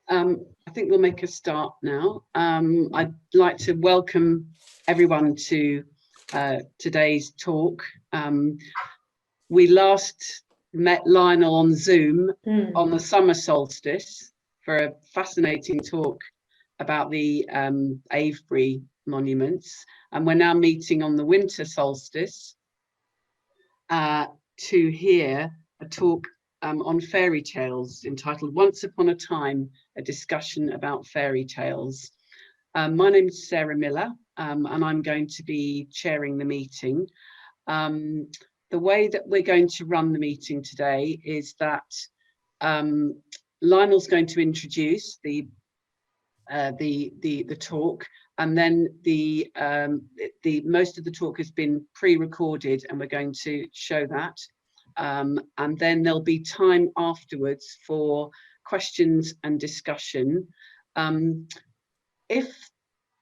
I think we'll make a start now. I'd like to welcome everyone to today's talk. We last met Lionel on Zoom on the summer solstice for a fascinating talk about the Avebury monuments, and we're now meeting on the winter solstice to hear a talk on fairy tales entitled Once Upon a Time, a discussion about fairy tales. My name is Sarah Miller, and I'm going to be chairing the meeting. The way that we're going to run the meeting today is that Lionel's going to introduce the talk, and then the most of the talk has been pre-recorded, and we're going to show that. And then there'll be time afterwards for questions and discussion. If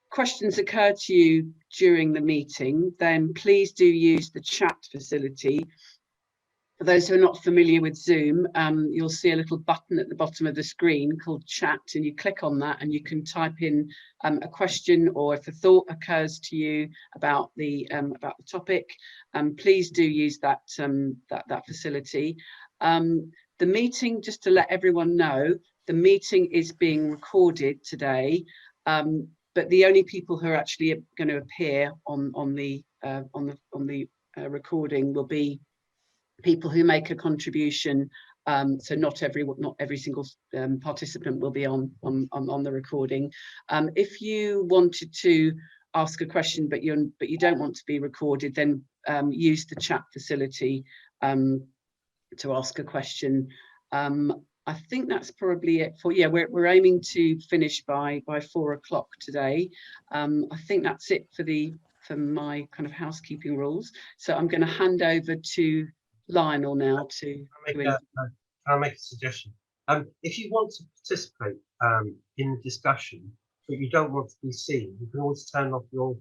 questions occur to you during the meeting, then please do use the chat facility. For those who are not familiar with Zoom, you'll see a little button at the bottom of the screen called chat, and you click on that and you can type in a question, or if a thought occurs to you about the topic, please do use that facility. The meeting, just to let everyone know, the meeting is being recorded today, but the only people who are actually going to appear on the recording will be people who make a contribution. So not every single participant will be on the recording. If you wanted to ask a question but you don't want to be recorded, then use the chat facility to ask a question. I think that's probably it for, yeah, we're aiming to finish by 4 o'clock today. I think that's it for my kind of housekeeping rules. So I'm going to hand over to Lionel now to. Can I make a suggestion? If you want to participate in the discussion, but you don't want to be seen, you can always turn off your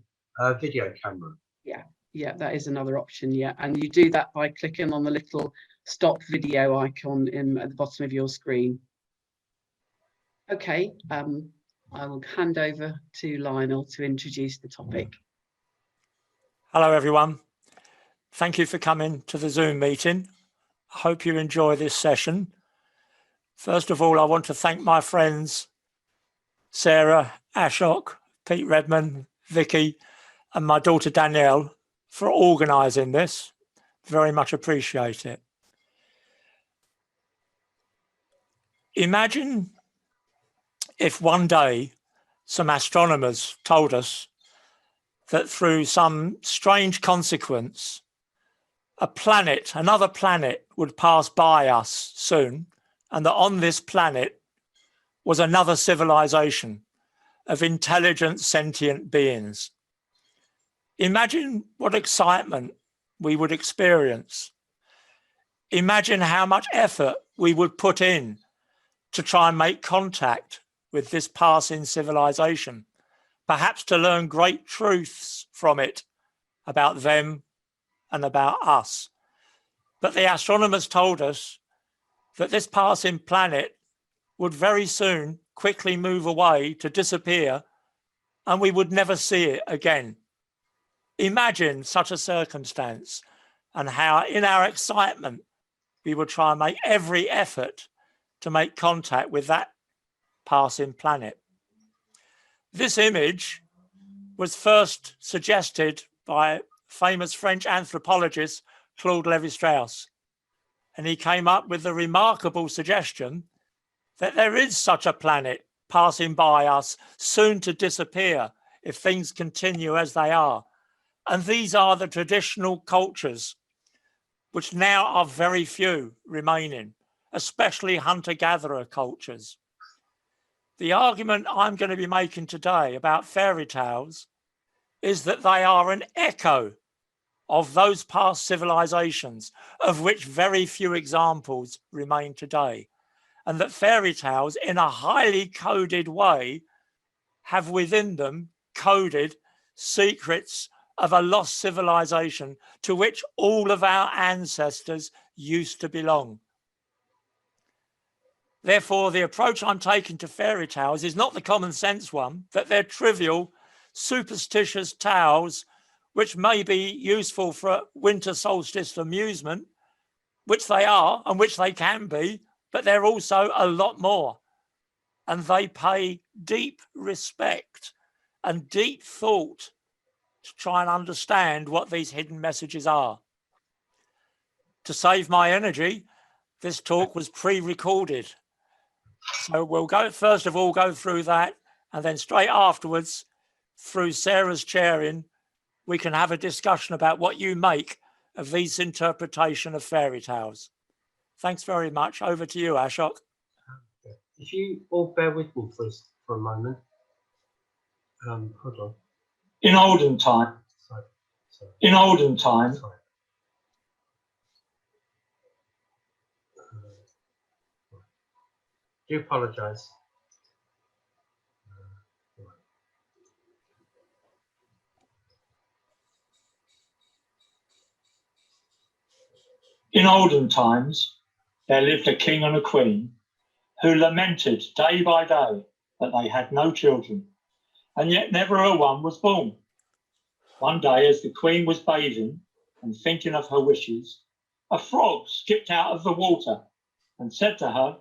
video camera. Yeah, that is another option. Yeah, and you do that by clicking on the little stop video icon at the bottom of your screen. Okay, I will hand over to Lionel to introduce the topic. Hello, everyone. Thank you for coming to the Zoom meeting. I hope you enjoy this session. First of all, I want to thank my friends, Sarah, Ashok, Pete Redman, Vicky, and my daughter Danielle for organising this. Very much appreciate it. Imagine if one day some astronomers told us that through some strange consequence, another planet would pass by us soon, and that on this planet was another civilization of intelligent, sentient beings. Imagine what excitement we would experience. Imagine how much effort we would put in to try and make contact with this passing civilization, perhaps to learn great truths from it about them and about us. But the astronomers told us that this passing planet would very soon quickly move away to disappear, and we would never see it again. Imagine such a circumstance, and how in our excitement we would try and make every effort to make contact with that passing planet. This image was first suggested by famous French anthropologist Claude Lévi-Strauss, and he came up with the remarkable suggestion that there is such a planet passing by us, soon to disappear if things continue as they are. And these are the traditional cultures, which now are very few remaining, especially hunter-gatherer cultures. The argument I'm going to be making today about fairy tales is that they are an echo of those past civilizations, of which very few examples remain today, and that fairy tales, in a highly coded way, have within them coded secrets of a lost civilization to which all of our ancestors used to belong. Therefore, the approach I'm taking to fairy tales is not the common sense one, that they're trivial, superstitious tales which may be useful for winter solstice amusement, which they are and which they can be, but they're also a lot more. And they pay deep respect and deep thought to try and understand what these hidden messages are. To save my energy, this talk was pre-recorded. So we'll first of all go through that, and then straight afterwards, through Sarah's chairing, we can have a discussion about what you make of these interpretation of fairy tales. Thanks very much. Over to you, Ashok. If you all bear with me for a moment. Hold on. In olden time. Sorry. In olden time. Sorry. Do apologise. In olden times, there lived a king and a queen who lamented day by day that they had no children, and yet never a one was born. One day, as the queen was bathing and thinking of her wishes, a frog skipped out of the water and said to her,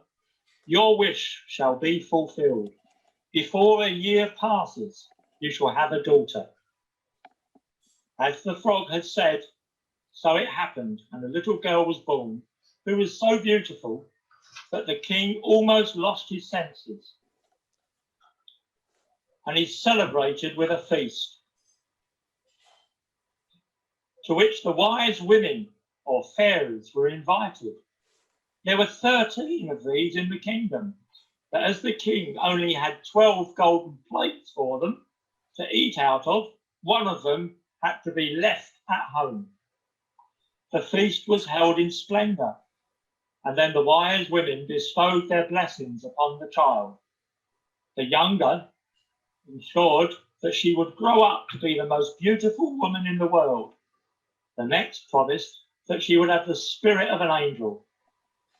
"Your wish shall be fulfilled. Before a year passes, you shall have a daughter." As the frog had said, so it happened, and a little girl was born who was so beautiful that the king almost lost his senses. And he celebrated with a feast, to which the wise women or fairies were invited. There were 13 of these in the kingdom, but as the king only had 12 golden plates for them to eat out of, one of them had to be left at home. The feast was held in splendour, and then the wise women bestowed their blessings upon the child. The younger ensured that she would grow up to be the most beautiful woman in the world. The next promised that she would have the spirit of an angel.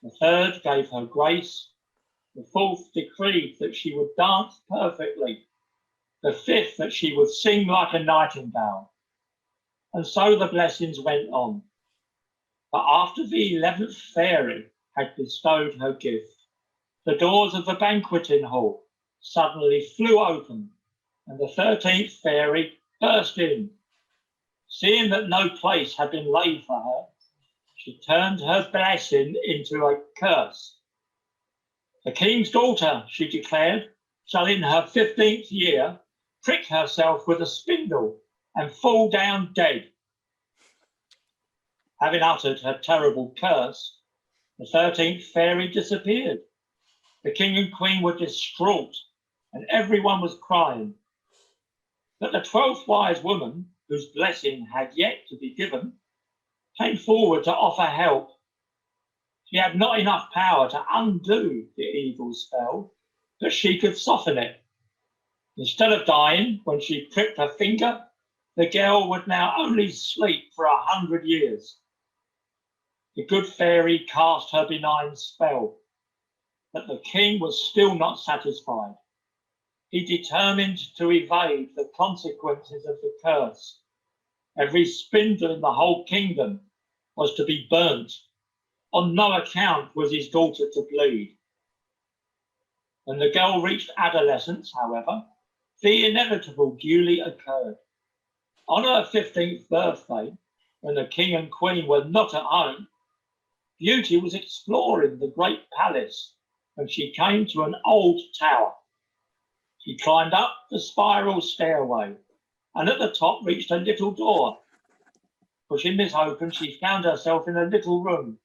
The third gave her grace. The fourth decreed that she would dance perfectly. The fifth that she would sing like a nightingale. And so the blessings went on. But after the 11th fairy had bestowed her gift, the doors of the banqueting hall suddenly flew open, and the 13th fairy burst in. Seeing that no place had been laid for her, she turned her blessing into a curse. "The king's daughter," she declared, "shall in her 15th year prick herself with a spindle and fall down dead." Having uttered her terrible curse, the 13th fairy disappeared. The king and queen were distraught, and everyone was crying. But the 12th wise woman, whose blessing had yet to be given, came forward to offer help. She had not enough power to undo the evil spell, but she could soften it. Instead of dying when she pricked her finger, the girl would now only sleep for 100 years. The good fairy cast her benign spell, but the king was still not satisfied. He determined to evade the consequences of the curse. Every spindle in the whole kingdom was to be burnt. On no account was his daughter to bleed. When the girl reached adolescence, however, the inevitable duly occurred. On her 15th birthday, when the king and queen were not at home, Beauty was exploring the great palace when she came to an old tower. She climbed up the spiral stairway and at the top reached a little door. Pushing this open, she found herself in a little room,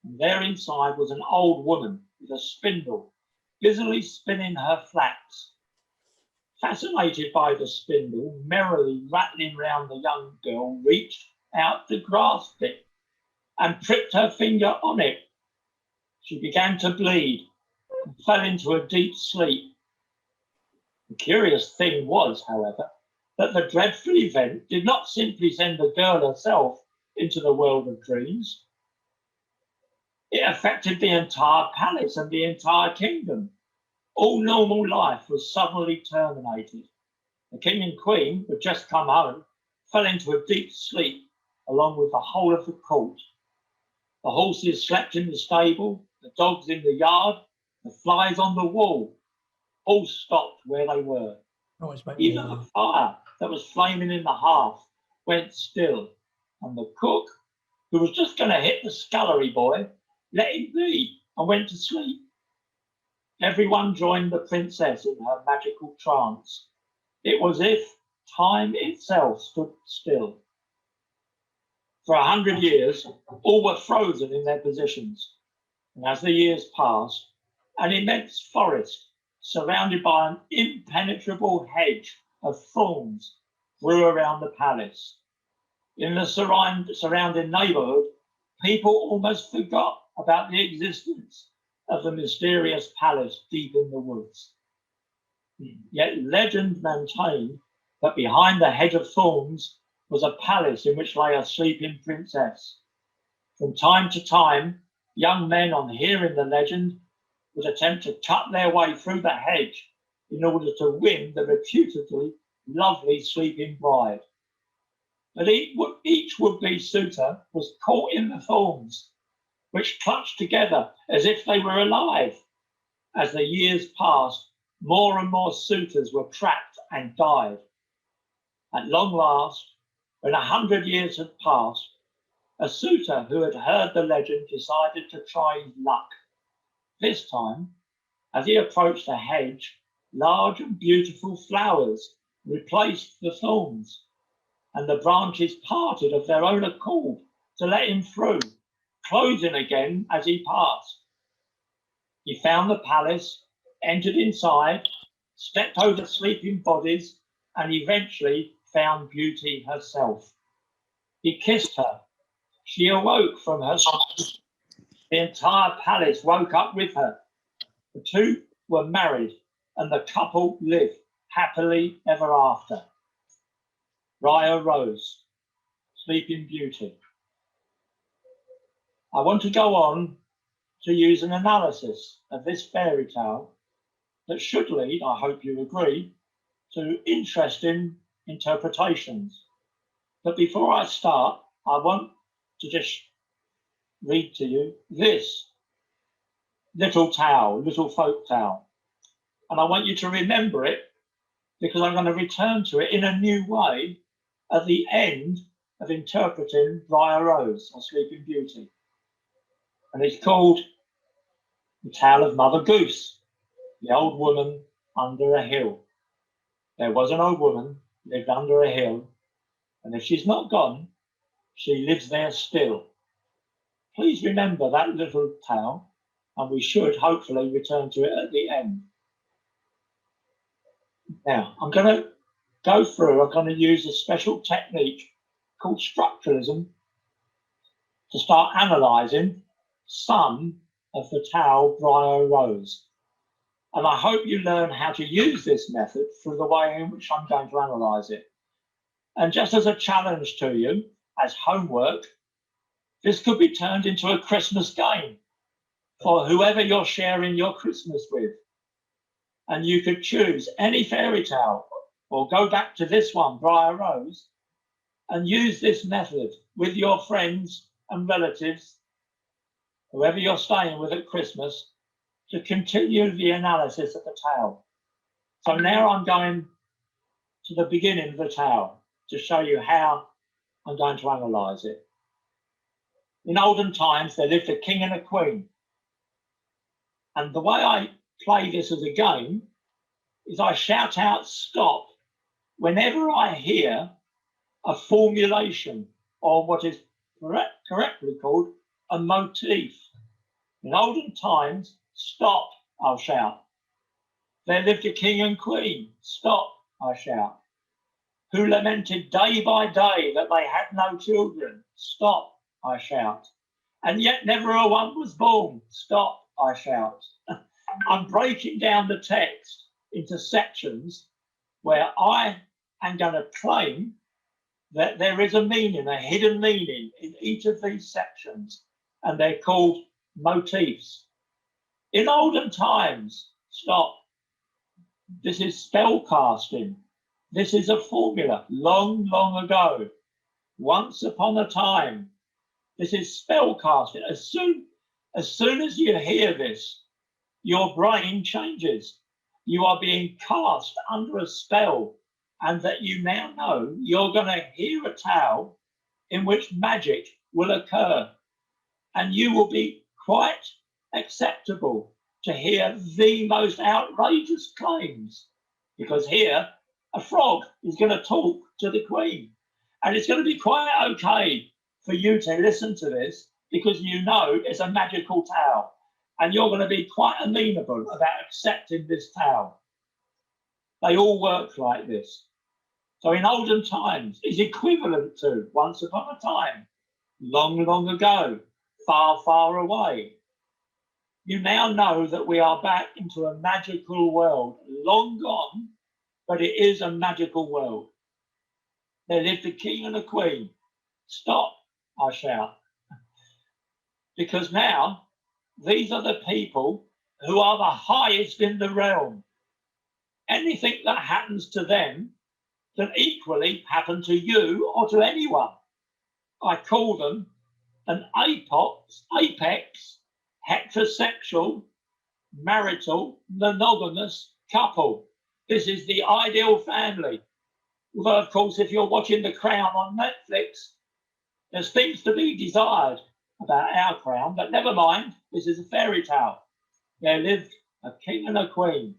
and there inside was an old woman with a spindle, busily spinning her flax. Fascinated by the spindle, merrily rattling round, the young girl reached out to grasp it and pricked her finger on it. She began to bleed and fell into a deep sleep. The curious thing was, however, that the dreadful event did not simply send the girl herself into the world of dreams. It affected the entire palace and the entire kingdom. All normal life was suddenly terminated. The king and queen, who had just come home, fell into a deep sleep along with the whole of the court. The horses slept in the stable, the dogs in the yard, the flies on the wall, all stopped where they were. Even the fire that was flaming in the hearth went still, and the cook, who was just going to hit the scullery boy, let it be and went to sleep. Everyone joined the princess in her magical trance. It was as if time itself stood still. For 100 years, all were frozen in their positions. And as the years passed, an immense forest, surrounded by an impenetrable hedge of thorns, grew around the palace. In the surrounding neighborhood, people almost forgot about the existence of the mysterious palace deep in the woods. Yet legend maintained that behind the hedge of thorns was a palace in which lay a sleeping princess. From time to time, young men, on hearing the legend, would attempt to cut their way through the hedge in order to win the reputedly lovely sleeping bride. But each would-be suitor was caught in the thorns, which clutched together as if they were alive. As the years passed, more and more suitors were trapped and died. At long last, when 100 years had passed, a suitor who had heard the legend decided to try his luck. This time, as he approached the hedge, large and beautiful flowers replaced the thorns, and the branches parted of their own accord to let him through, closing again as he passed. He found the palace, entered inside, stepped over sleeping bodies, and eventually found Beauty herself. He kissed her. She awoke from her sleep. The entire palace woke up with her. The two were married, and the couple lived happily ever after. Briar Rose, Sleeping Beauty. I want to go on to use an analysis of this fairy tale that should lead, I hope you agree, to interesting interpretations. But before I start, I want to just read to you this little folk tale. And I want you to remember it because I'm going to return to it in a new way at the end of interpreting Briar Rose or Sleeping Beauty. And it's called The Tale of Mother Goose, the Old Woman Under a Hill. There was an old woman lived under a hill, and if she's not gone, she lives there still. Please remember that little tale, and we should hopefully return to it at the end. Now, I'm going to go through, I'm going to use a special technique called structuralism to start analysing some of the tale Briar Rose. And I hope you learn how to use this method through the way in which I'm going to analyse it. And just as a challenge to you, as homework, this could be turned into a Christmas game for whoever you're sharing your Christmas with. And you could choose any fairy tale or go back to this one, Briar Rose, and use this method with your friends and relatives, whoever you're staying with at Christmas, to continue the analysis of the tale. So now I'm going to the beginning of the tale to show you how I'm going to analyse it. In olden times, there lived a king and a queen. And the way I play this as a game is I shout out stop whenever I hear a formulation or what is correctly called a motif. In olden times, stop, I'll shout. There lived a king and queen. Stop, I shout. Who lamented day by day that they had no children. Stop, I shout. And yet never a one was born. Stop, I shout. I'm breaking down the text into sections where I am going to claim that there is a meaning, a hidden meaning in each of these sections, and they're called motifs. In olden times, stop. This is spell casting. This is a formula. Long, long ago. Once upon a time. This is spell casting. As soon as you hear this, your brain changes. You are being cast under a spell, and that you now know you're going to hear a tale in which magic will occur, and you will be quite acceptable to hear the most outrageous claims, because here a frog is going to talk to the queen, and it's going to be quite okay for you to listen to this because you know it's a magical tale, and you're going to be quite amenable about accepting this tale. They all work like this. So in olden times is equivalent to once upon a time, long, long ago, far, far away. You now know that we are back into a magical world, long gone, but it is a magical world. There lived a king and a queen. Stop, I shout. Because now, these are the people who are the highest in the realm. Anything that happens to them can equally happen to you or to anyone. I call them an apex heterosexual, marital, monogamous couple. This is the ideal family. Although, of course, if you're watching The Crown on Netflix, there's things to be desired about our crown, but never mind, this is a fairy tale. There lived a king and a queen.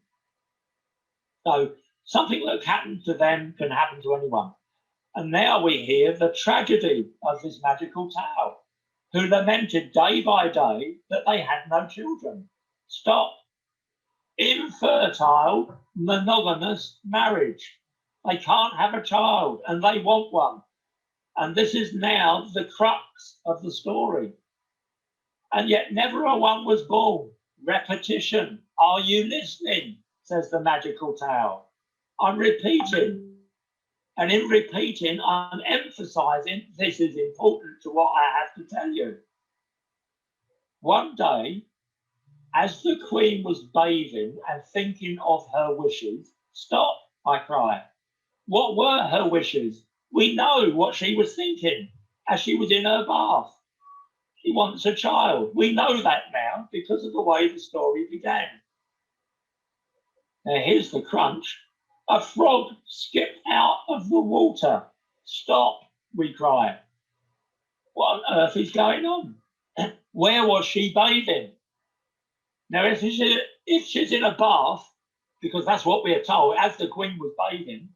So something that happened to them can happen to anyone. And now we hear the tragedy of this magical tale, who lamented day by day that they had no children. Stop. Infertile, monogamous marriage. They can't have a child and they want one. And this is now the crux of the story. And yet never a one was born. Repetition. Are you listening? Says the magical tale. I'm repeating. And in repeating, I'm emphasizing this is important to what I have to tell you. One day, as the queen was bathing and thinking of her wishes, stop, I cry. What were her wishes? We know what she was thinking as she was in her bath. She wants a child. We know that now because of the way the story began. Now here's the crunch. A frog skipped out of the water. Stop, we cry. What on earth is going on? Where was she bathing? Now, if she's in a bath, because that's what we are told, as the queen was bathing,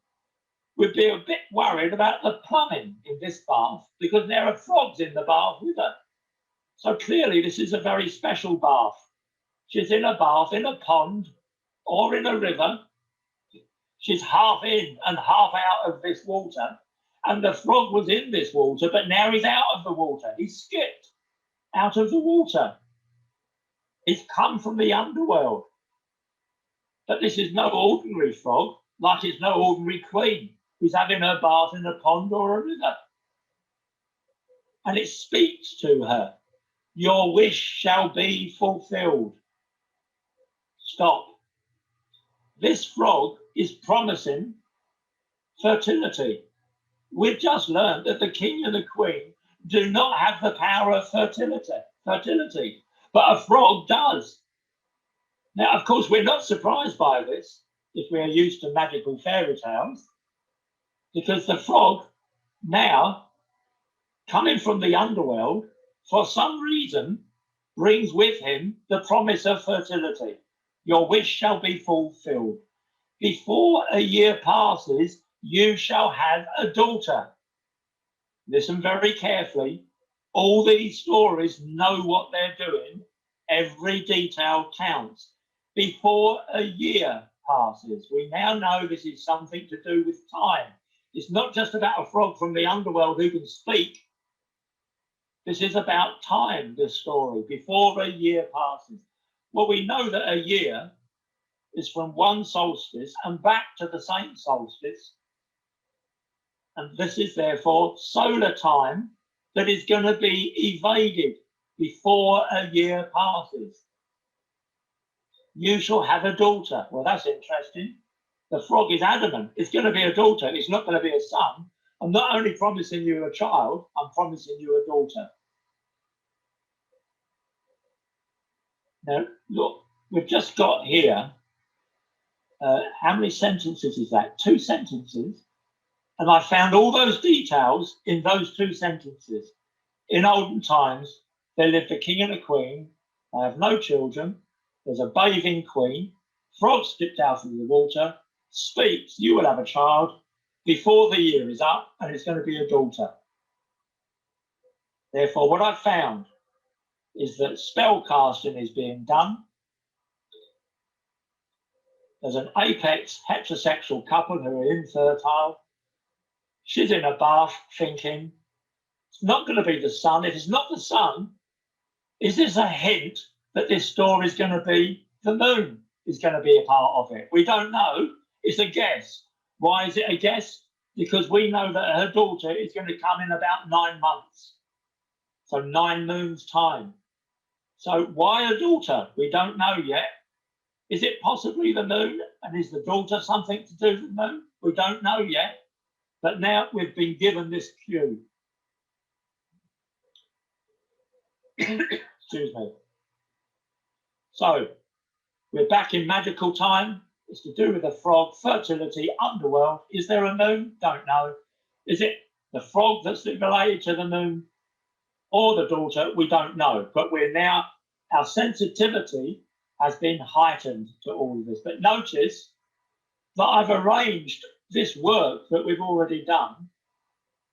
we'd be a bit worried about the plumbing in this bath because there are frogs in the bath with her. So clearly this is a very special bath. She's in a bath in a pond or in a river. She's half in and half out of this water. And the frog was in this water, but now he's out of the water. He's skipped out of the water. He's come from the underworld. But this is no ordinary frog, like it's no ordinary queen who's having her bath in a pond or a river. And it speaks to her. Your wish shall be fulfilled. Stop. This frog is promising fertility. We've just learned that the king and the queen do not have the power of fertility, but a frog does. Now, of course, we're not surprised by this if we are used to magical fairy tales, because the frog now, coming from the underworld, for some reason, brings with him the promise of fertility. Your wish shall be fulfilled. Before a year passes, you shall have a daughter. Listen very carefully. All these stories know what they're doing. Every detail counts. Before a year passes, we now know this is something to do with time. It's not just about a frog from the underworld who can speak. This is about time, this story, before a year passes. Well, we know that a year is from one solstice and back to the same solstice. And this is therefore solar time that is going to be evaded before a year passes. You shall have a daughter. Well, that's interesting. The frog is adamant. It's going to be a daughter. It's not going to be a son. I'm not only promising you a child, I'm promising you a daughter. Now, look, we've just got here, how many sentences is that? 2 sentences. And I found all those details in those 2 sentences. In olden times, there lived a king and a queen. They have no children. There's a bathing queen. Frog stepped out of the water, speaks, you will have a child before the year is up, and it's going to be a daughter. Therefore, what I found is that spell casting is being done. There's an apex heterosexual couple who are infertile. She's in a bath thinking, it's not going to be the sun. If it's not the sun, is this a hint that this story is going to be the moon is going to be a part of it? We don't know. It's a guess. Why is it a guess? Because we know that her daughter is going to come in about 9 months. So 9 moons time. So why a daughter? We don't know yet. Is it possibly the moon? And is the daughter something to do with the moon? We don't know yet. But now we've been given this clue. Excuse me. So we're back in magical time. It's to do with the frog, fertility, underworld. Is there a moon? Don't know. Is it the frog that's related to the moon or the daughter? We don't know. But we're now, our sensitivity has been heightened to all of this. But notice that I've arranged this work that we've already done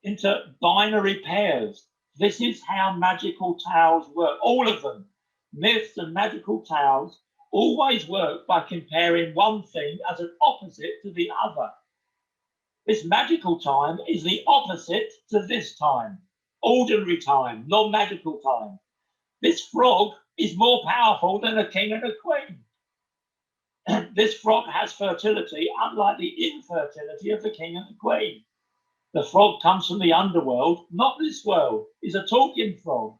into binary pairs. This is how magical tales work. All of them, myths and magical tales, always work by comparing one thing as an opposite to the other. This magical time is the opposite to this time, ordinary time, non-magical time. This frog is more powerful than a king and a queen. This frog has fertility, unlike the infertility of the king and the queen. The frog comes from the underworld, not this world. It's a talking frog.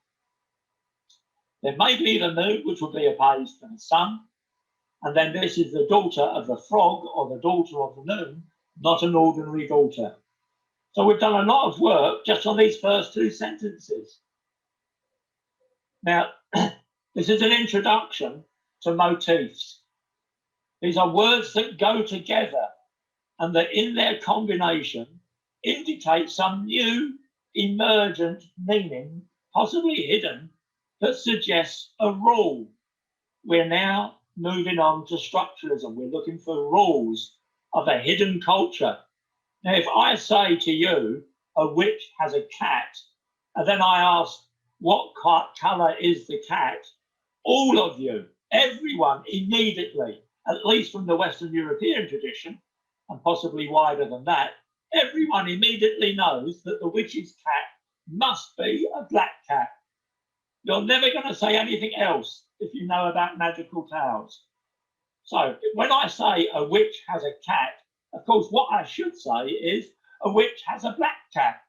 There may be the moon, which will be opposed to the sun. And then this is the daughter of the frog or the daughter of the moon, not an ordinary daughter. So we've done a lot of work just on these first 2 sentences. Now, this is an introduction to motifs. These are words that go together and that in their combination indicate some new emergent meaning, possibly hidden, that suggests a rule. We're now moving on to structuralism. We're looking for rules of a hidden culture. Now, if I say to you, a witch has a cat, and then I ask, what colour is the cat? All of you, everyone immediately, at least from the Western European tradition, and possibly wider than that, everyone immediately knows that the witch's cat must be a black cat. You're never going to say anything else if you know about magical tales. So when I say a witch has a cat, of course, what I should say is a witch has a black cat.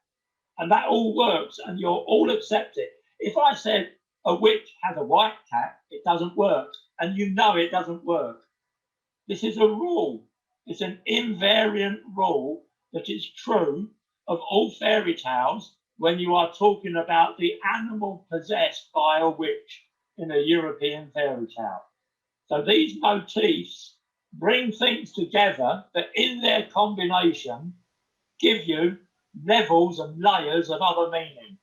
And that all works and you'll all accept it. If I said a witch has a white cat, it doesn't work. And you know it doesn't work. This is a rule. It's an invariant rule that is true of all fairy tales when you are talking about the animal possessed by a witch in a European fairy tale. So these motifs bring things together that in their combination give you levels and layers of other meaning.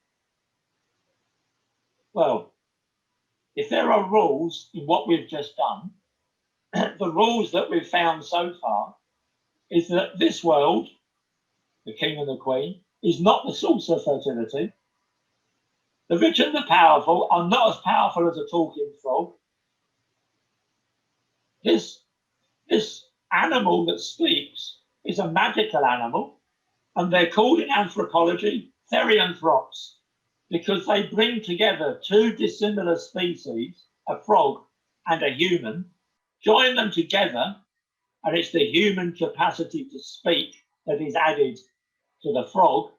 Well, if there are rules in what we've just done, the rules that we've found so far is that this world, the king and the queen, is not the source of fertility. The rich and the powerful are not as powerful as a talking frog. This animal that speaks is a magical animal, and they're called in anthropology therianthrops, because they bring together 2 dissimilar species, a frog and a human, join them together, and it's the human capacity to speak that is added to the frog,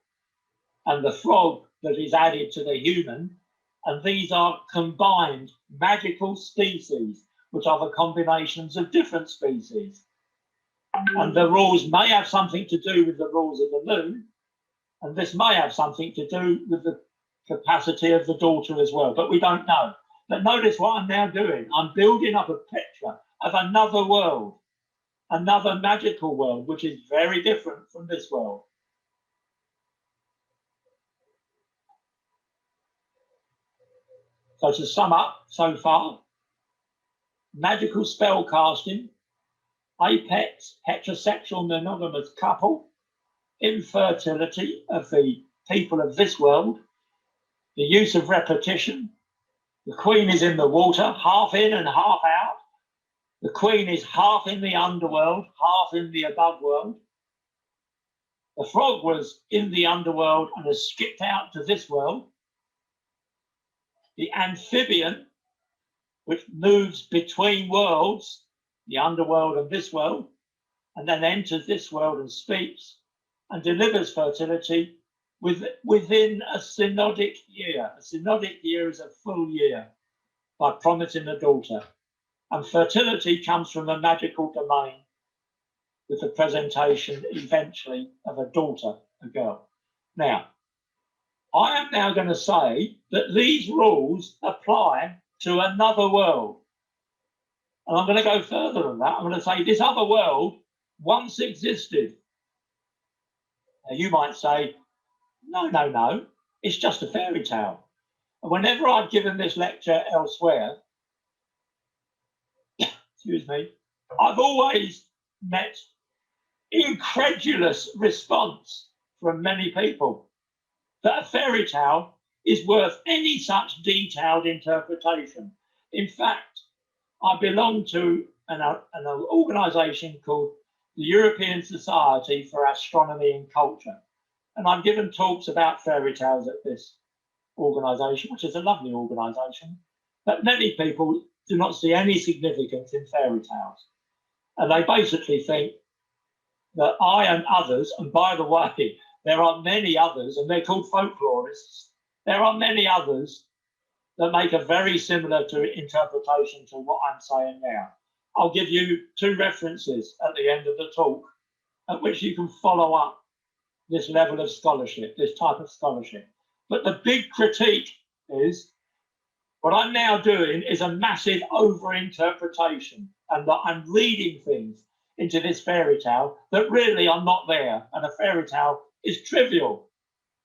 and the frog that is added to the human And these are combined magical species, which are the combinations of different species. And the rules may have something to do with the rules of the moon, and this may have something to do with the capacity of the daughter as well, but we don't know. But notice what I'm now doing. I'm building up a picture of another world, another magical world, which is very different from this world. So to sum up so far, magical spell casting, apex heterosexual monogamous couple, infertility of the people of this world, the use of repetition, the queen is in the water, half in and half out. The queen is half in the underworld, half in the above world. The frog was in the underworld and has skipped out to this world. The amphibian, which moves between worlds, the underworld and this world, and then enters this world and speaks and delivers fertility within a synodic year. A synodic year is a full year by promising a daughter. And fertility comes from a magical domain with the presentation eventually of a daughter, a girl. Now, I am now going to say that these rules apply to another world. And I'm going to go further than that. I'm going to say this other world once existed. Now, you might say, no, it's just a fairy tale. And whenever I've given this lecture elsewhere, excuse me, I've always met incredulous response from many people that a fairy tale is worth any such detailed interpretation. In fact, I belong to an organisation called the European Society for Astronomy and Culture. And I've given talks about fairy tales at this organisation, which is a lovely organisation. But many people do not see any significance in fairy tales. And they basically think that I and others, and by the way, there are many others, and they're called folklorists. There are many others that make a very similar interpretation to what I'm saying now. I'll give you 2 references at the end of the talk at which you can follow up this level of scholarship, this type of scholarship. But the big critique is what I'm now doing is a massive over-interpretation, and that I'm reading things into this fairy tale that really are not there. And a fairy tale is trivial.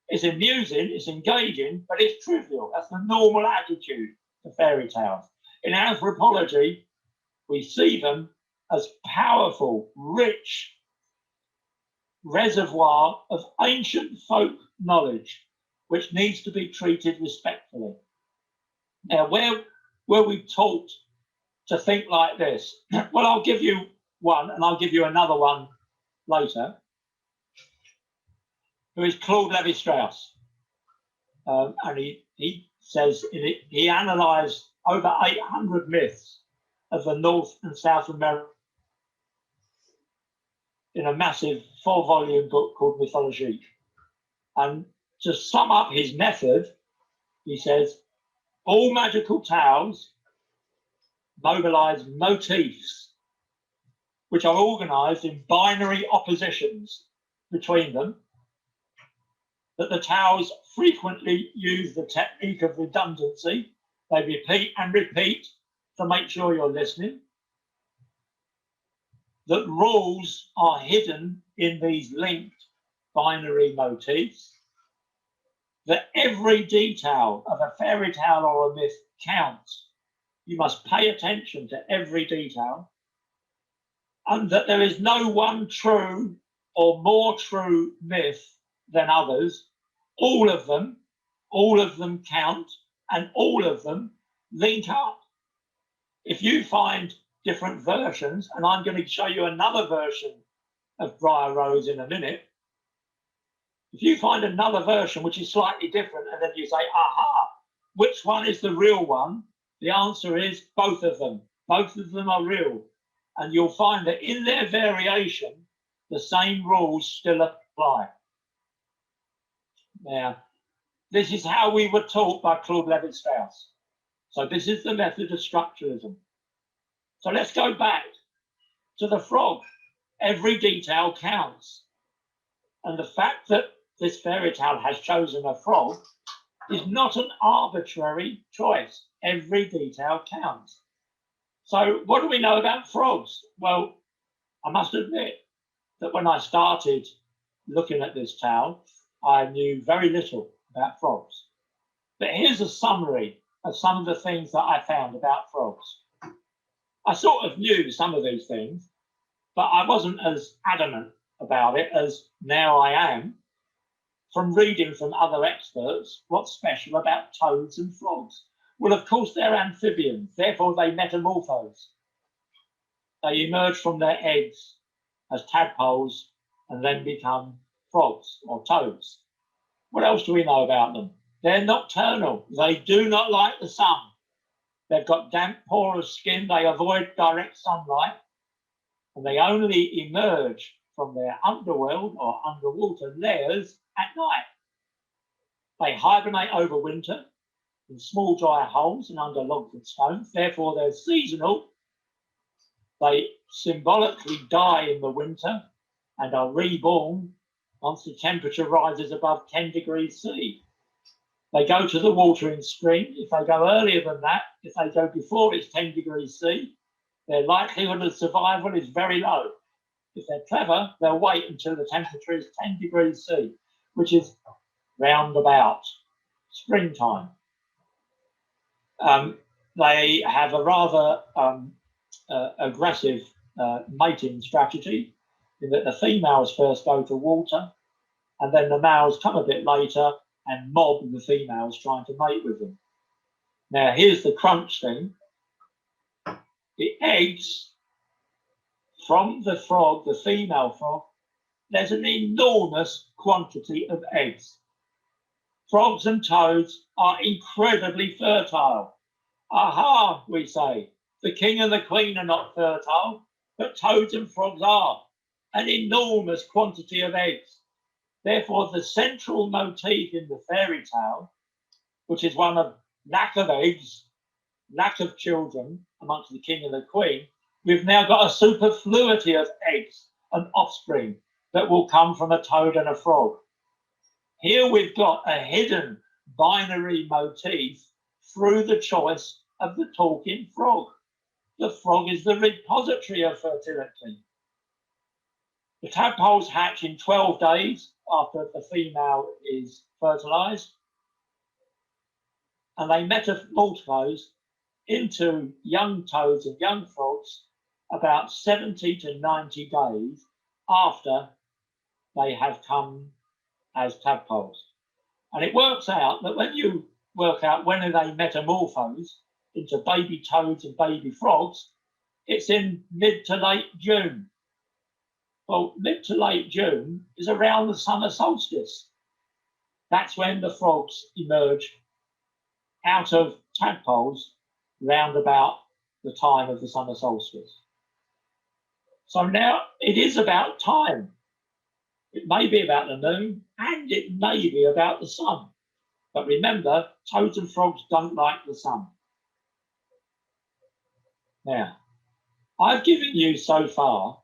It's amusing, it's engaging, but it's trivial. That's the normal attitude to fairy tales. In anthropology, we see them as powerful, rich reservoir of ancient folk knowledge, which needs to be treated respectfully. Now, where were we taught to think like this? Well, I'll give you one, and I'll give you another one later, who is Claude Lévi-Strauss. And he says he analysed over 800 myths of the North and South America in a massive 4-volume book called Mythology. And to sum up his method, he says, all magical tales mobilise motifs, which are organised in binary oppositions between them, that the tales frequently use the technique of redundancy. They repeat and repeat to make sure you're listening. That rules are hidden in these linked binary motifs. That every detail of a fairy tale or a myth counts. You must pay attention to every detail. And that there is no one true or more true myth than others. All of them count, and all of them link up. If you find different versions, and I'm going to show you another version of Briar Rose in a minute. If you find another version which is slightly different, and then you say, aha, which one is the real one? The answer is both of them. Both of them are real. And you'll find that in their variation, the same rules still apply. Now, This is how we were taught by Claude Lévi-Strauss. So this is the method of structuralism. So let's go back to the frog. Every detail counts. And the fact that this fairy tale has chosen a frog is not an arbitrary choice. Every detail counts. So what do we know about frogs? Well, I must admit that when I started looking at this tale, I knew very little about frogs. But here's a summary of some of the things that I found about frogs. I sort of knew some of these things, but I wasn't as adamant about it as now I am from reading from other experts what's special about toads and frogs. Well, of course, they're amphibians, therefore they metamorphose. They emerge from their eggs as tadpoles and then become frogs or toads. What else do we know about them? They're nocturnal. They do not like the sun. They've got damp, porous skin. They avoid direct sunlight, and they only emerge from their underworld or underwater layers at night. They hibernate over winter in small dry holes and under logs and stones. Therefore, they're seasonal. They symbolically die in the winter and are reborn once the temperature rises above 10 degrees C. They go to the water in spring. If they go earlier than that, if they go before it's 10 degrees C, their likelihood of survival is very low. If they're clever, they'll wait until the temperature is 10 degrees C, which is round about springtime. They have a rather aggressive mating strategy in that the females first go to water and then the males come a bit later and mob the females trying to mate with them. Now, here's the crunch thing. The eggs from the frog, the female frog, there's an enormous quantity of eggs. Frogs and toads are incredibly fertile. Aha, we say. The king and the queen are not fertile, but toads and frogs are. An enormous quantity of eggs. Therefore, the central motif in the fairy tale, which is one of lack of eggs, lack of children amongst the king and the queen, we've now got a superfluity of eggs and offspring that will come from a toad and a frog. Here we've got a hidden binary motif through the choice of the talking frog. The frog is the repository of fertility. The tadpoles hatch in 12 days after the female is fertilized, and they metamorphose into young toads and young frogs about 70 to 90 days after they have come as tadpoles. And it works out that when you work out when they metamorphose into baby toads and baby frogs, it's in mid to late June. Well, mid to late June is around the summer solstice. That's when the frogs emerge out of tadpoles round about the time of the summer solstice. So now it is about time. It may be about the moon and it may be about the sun. But remember, toads and frogs don't like the sun. Now, I've given you so far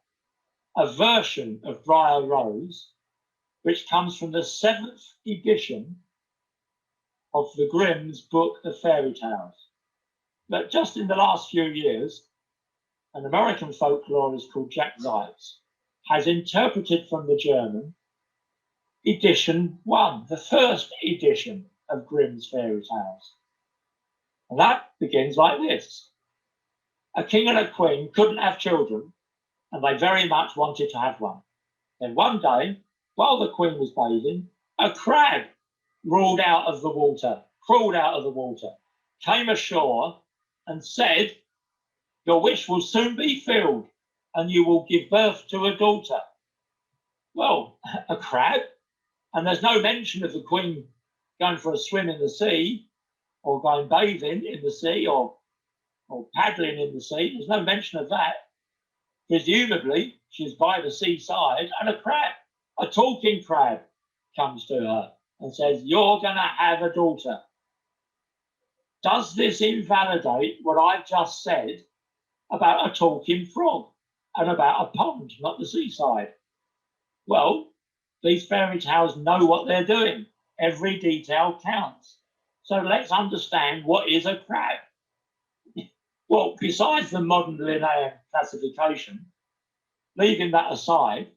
a version of Briar Rose, which comes from the 7th edition of the Grimm's Book of Fairy Tales. But just in the last few years, an American folklorist called Jack Zeitz has interpreted from the German edition 1, the first edition of Grimm's Fairy Tales. And that begins like this. A king and a queen couldn't have children, and they very much wanted to have one. Then one day, while the queen was bathing, a crab crawled out of the water, came ashore and said, "Your wish will soon be filled, and you will give birth to a daughter." Well, a crab, and there's no mention of the queen going for a swim in the sea, or going bathing in the sea, or paddling in the sea. There's no mention of that. Presumably, she's by the seaside, and a crab, a talking crab, comes to her and says, "You're going to have a daughter." Does this invalidate what I've just said about a talking frog and about a pond, not the seaside? Well, these fairy tales know what they're doing. Every detail counts. So let's understand what is a crab. Well, besides the modern Linnaean classification, leaving that aside,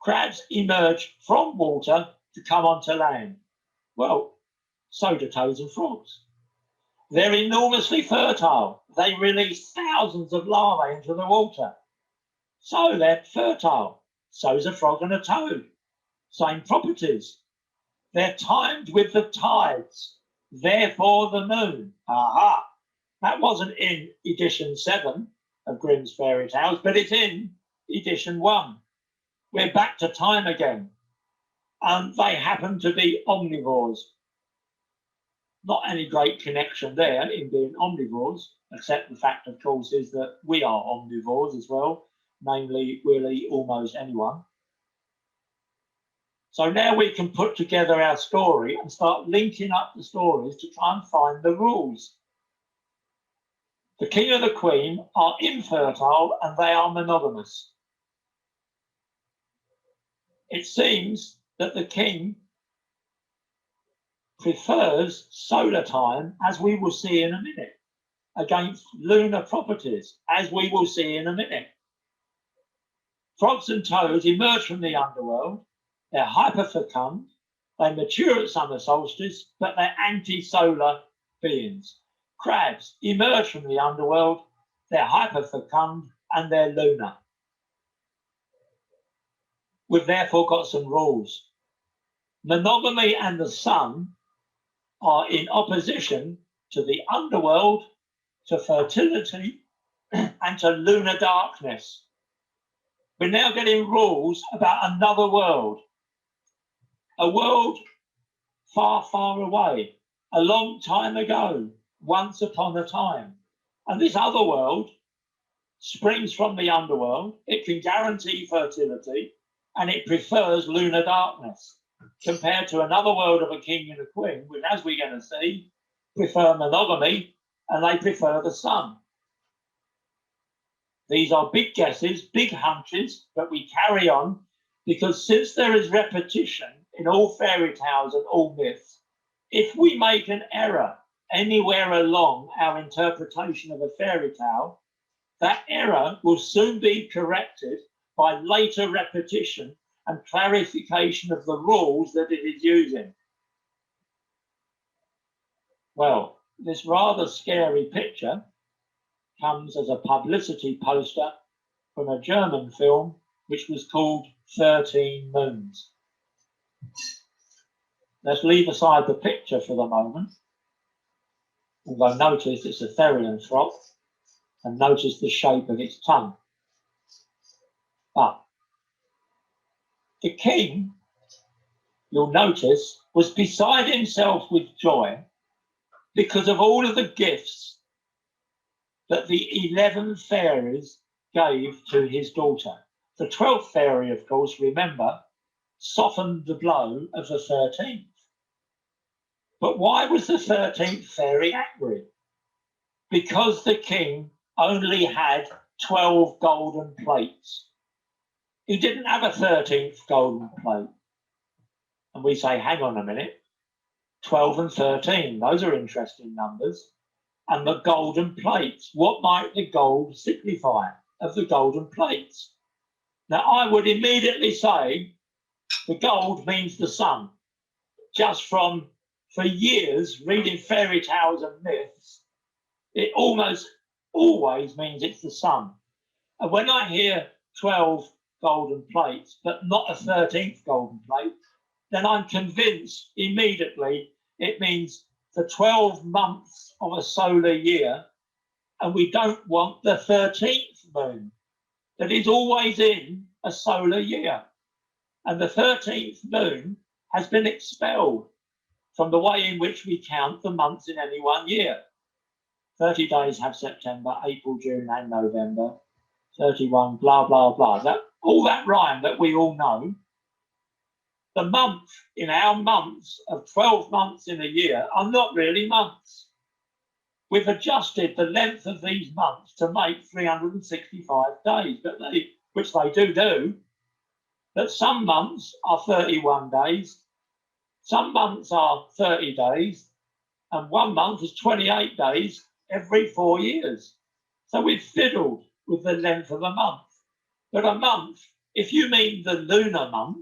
crabs emerge from water to come onto land. Well, so do toads and frogs. They're enormously fertile. They release thousands of larvae into the water. So they're fertile. So is a frog and a toad. Same properties. They're timed with the tides. Therefore the moon. Aha! That wasn't in edition 7 of Grimm's Fairy Tales, but it's in edition 1. We're back to time again. And they happen to be omnivores. Not any great connection there in being omnivores, except the fact, of course, is that we are omnivores as well. Namely, we'll eat almost anyone. So now we can put together our story and start linking up the stories to try and find the rules. The king and the queen are infertile and they are monogamous. It seems that the king prefers solar time, as we will see in a minute, against lunar properties, as we will see in a minute. Frogs and toads emerge from the underworld. They're hyperfecund. They mature at summer solstice, but they're anti-solar beings. Crabs emerge from the underworld. They're hyperfecund and they're lunar. We've therefore got some rules. Monogamy and the sun are in opposition to the underworld, to fertility, and to lunar darkness. We're now getting rules about another world, a world far, far away, a long time ago, once upon a time. And this other world springs from the underworld. It can guarantee fertility and it prefers lunar darkness, compared to another world of a king and a queen, which, as we're going to see, prefer monogamy and they prefer the sun. These are big guesses, big hunches, but we carry on because since there is repetition in all fairy tales and all myths, if we make an error anywhere along our interpretation of a fairy tale, that error will soon be corrected by later repetition and clarification of the rules that it is using. Well, this rather scary picture comes as a publicity poster from a German film which was called 13 Moons. Let's leave aside the picture for the moment. Although notice it's a therianthrope and notice the shape of its tongue. But the king, you'll notice, was beside himself with joy because of all of the gifts that the 11 fairies gave to his daughter. The 12th fairy, of course, remember, softened the blow of the 13th. But why was the 13th fairy angry? Because the king only had 12 golden plates. He didn't have a 13th golden plate. And we say, hang on a minute, 12 and 13, those are interesting numbers. And the golden plates, what might the gold signify of the golden plates? Now, I would immediately say the gold means the sun. Just from, for years, reading fairy tales and myths, it almost always means it's the sun. And when I hear 12 golden plates, but not a 13th golden plate, then I'm convinced immediately it means the 12 months of a solar year, and we don't want the 13th moon that is always in a solar year. And the 13th moon has been expelled from the way in which we count the months in any one year. 30 days have September, April, June, and November. 31, blah, blah, blah. All that rhyme that we all know The month in our months of 12 months in a year are not really months. We've adjusted the length of these months to make 365 days, which they do. But some months are 31 days, some months are 30 days, and one month is 28 days every 4 years. So we've fiddled with the length of a month. But a month, if you mean the lunar month,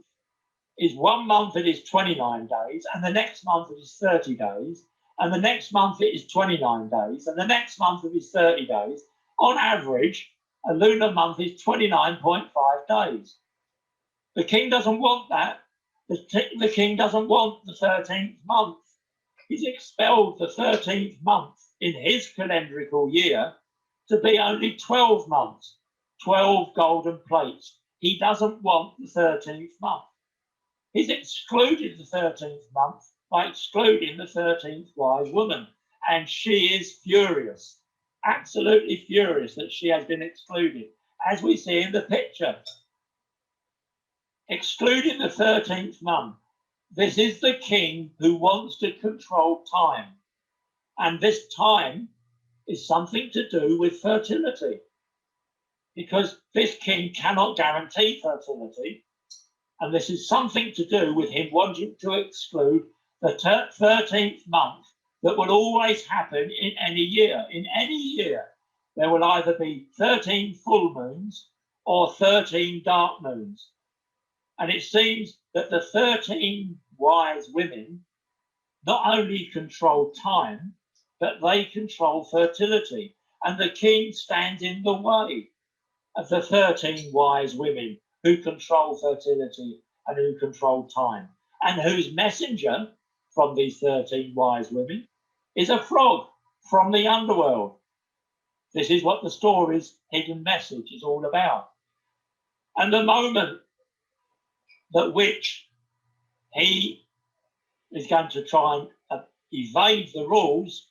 is 1 month it is 29 days, and the next month it is 30 days, and the next month it is 29 days, and the next month it is 30 days. On average, a lunar month is 29.5 days. The king doesn't want that. The king doesn't want the 13th month. He's expelled the 13th month in his calendrical year to be only 12 months, 12 golden plates. He doesn't want the 13th month. He's excluded the 13th month by excluding the 13th wise woman. And she is furious, absolutely furious that she has been excluded, as we see in the picture. Excluding the 13th month, this is the king who wants to control time. And this time is something to do with fertility, because this king cannot guarantee fertility. And this is something to do with him wanting to exclude the 13th month that will always happen in any year. In any year, there will either be 13 full moons or 13 dark moons. And it seems that the 13 wise women not only control time, but they control fertility. And the king stands in the way of the 13 wise women who control fertility and who control time, and whose messenger from these 13 wise women is a frog from the underworld. This is what the story's hidden message is all about. And the moment at which he is going to try and evade the rules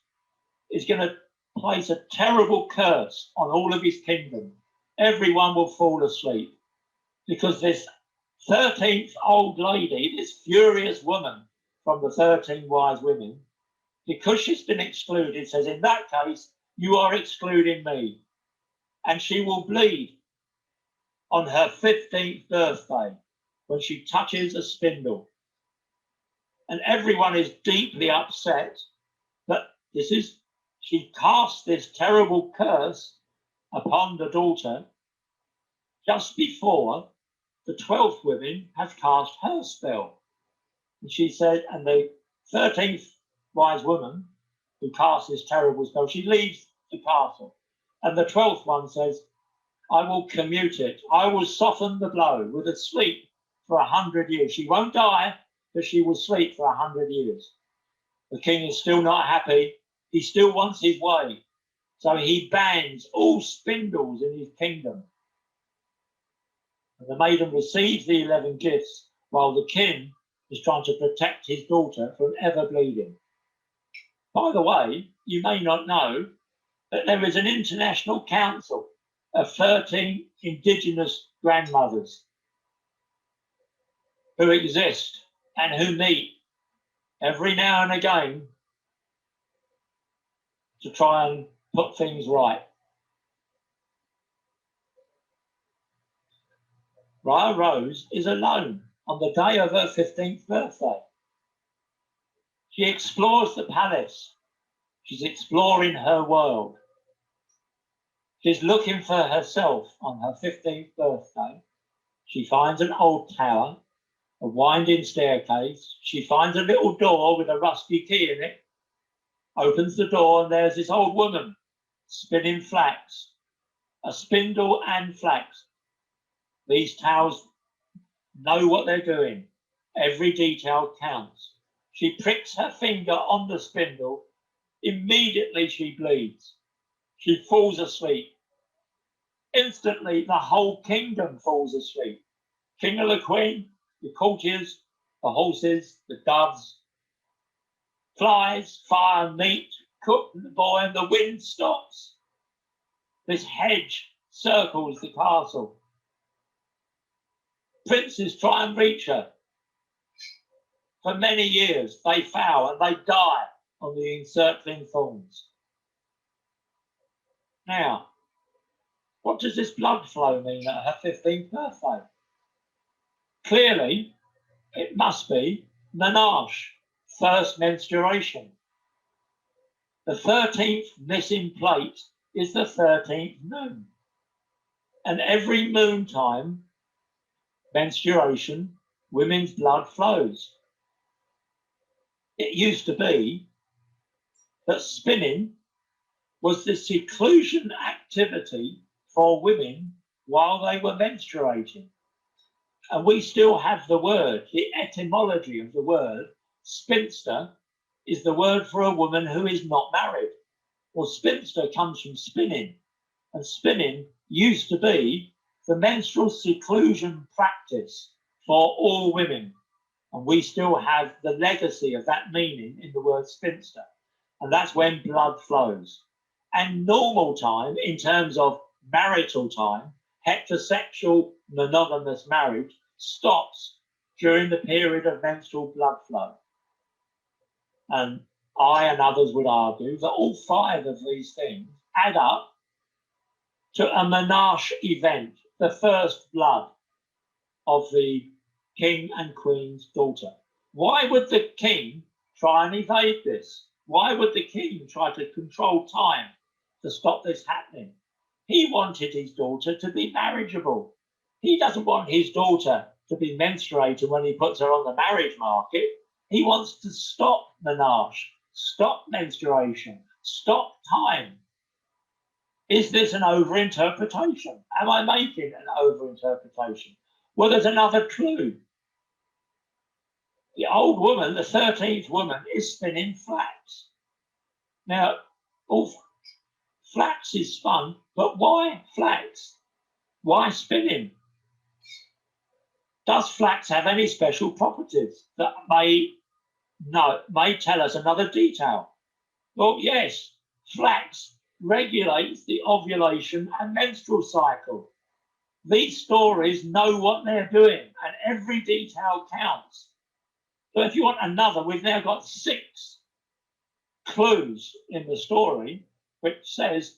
is going to place a terrible curse on all of his kingdom. Everyone will fall asleep because this 13th old lady, this furious woman from the 13 wise women, because she's been excluded, says, in that case, you are excluding me. And she will bleed on her 15th birthday when she touches a spindle. And everyone is deeply upset that she cast this terrible curse upon the daughter just before the 12th woman has cast her spell. And she said, and the 13th wise woman who cast this terrible spell, she leaves the castle. And the 12th one says, I will commute it. I will soften the blow with a sleep for 100 years. She won't die, but she will sleep for 100 years. The king is still not happy. He still wants his way. So he bans all spindles in his kingdom. And the maiden receives the 11 gifts while the king is trying to protect his daughter from ever bleeding. By the way, you may not know that there is an international council of 13 indigenous grandmothers who exist and who meet every now and again to try and put things right. Raya Rose is alone on the day of her 15th birthday. She explores the palace. She's exploring her world. She's looking for herself on her 15th birthday. She finds an old tower, a winding staircase. She finds a little door with a rusty key in it, opens the door, and there's this old woman spinning flax, a spindle and flax. These towels know what they're doing. Every detail counts. She pricks her finger on the spindle. Immediately she bleeds. She falls asleep. Instantly, the whole kingdom falls asleep. King and the queen, the courtiers, the horses, the doves, flies, fire, meat, cook, and the boy, and the wind stops. This hedge circles the castle. Princes try and reach her. For many years, they fail and they die on the encircling thorns. Now, what does this blood flow mean at her 15th birthday? Clearly, it must be menarche, first menstruation. The 13th missing plate is the 13th moon. And every moon time, menstruation, women's blood flows. It used to be that spinning was the seclusion activity for women while they were menstruating. And we still have the word, the etymology of the word, spinster, is the word for a woman who is not married. Well, spinster comes from spinning, and spinning used to be the menstrual seclusion practice for all women. And we still have the legacy of that meaning in the word spinster. And that's when blood flows. And normal time, in terms of marital time, heterosexual monogamous marriage stops during the period of menstrual blood flow. And I and others would argue that all 5 of these things add up to a menarche event, the first blood of the king and queen's daughter. Why would the king try and evade this? Why would the king try to control time to stop this happening? He wanted his daughter to be marriageable. He doesn't want his daughter to be menstruating when he puts her on the marriage market. He wants to stop menarche, stop menstruation, stop time. Is this an overinterpretation? Am I making an overinterpretation? Well, there's another clue. The old woman, the 13th woman, is spinning flax. Now, flax is spun, but why flax? Why spinning? Does flax have any special properties that may tell us another detail? Well, yes, flax regulates the ovulation and menstrual cycle. These stories know what they're doing, and every detail counts. So if you want another, we've now got 6 clues in the story, which says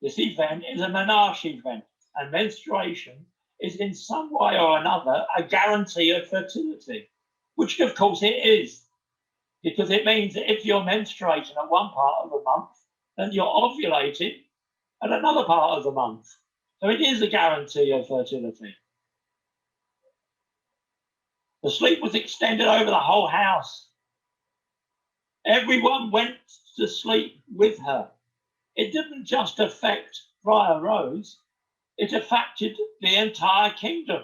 this event is a menarche event, and menstruation is in some way or another a guarantee of fertility, which of course it is, because it means that if you're menstruating at one part of the month, then you're ovulating at another part of the month. So it is a guarantee of fertility. The sleep was extended over the whole house. Everyone went to sleep with her. It didn't just affect Friar Rose, it affected the entire kingdom.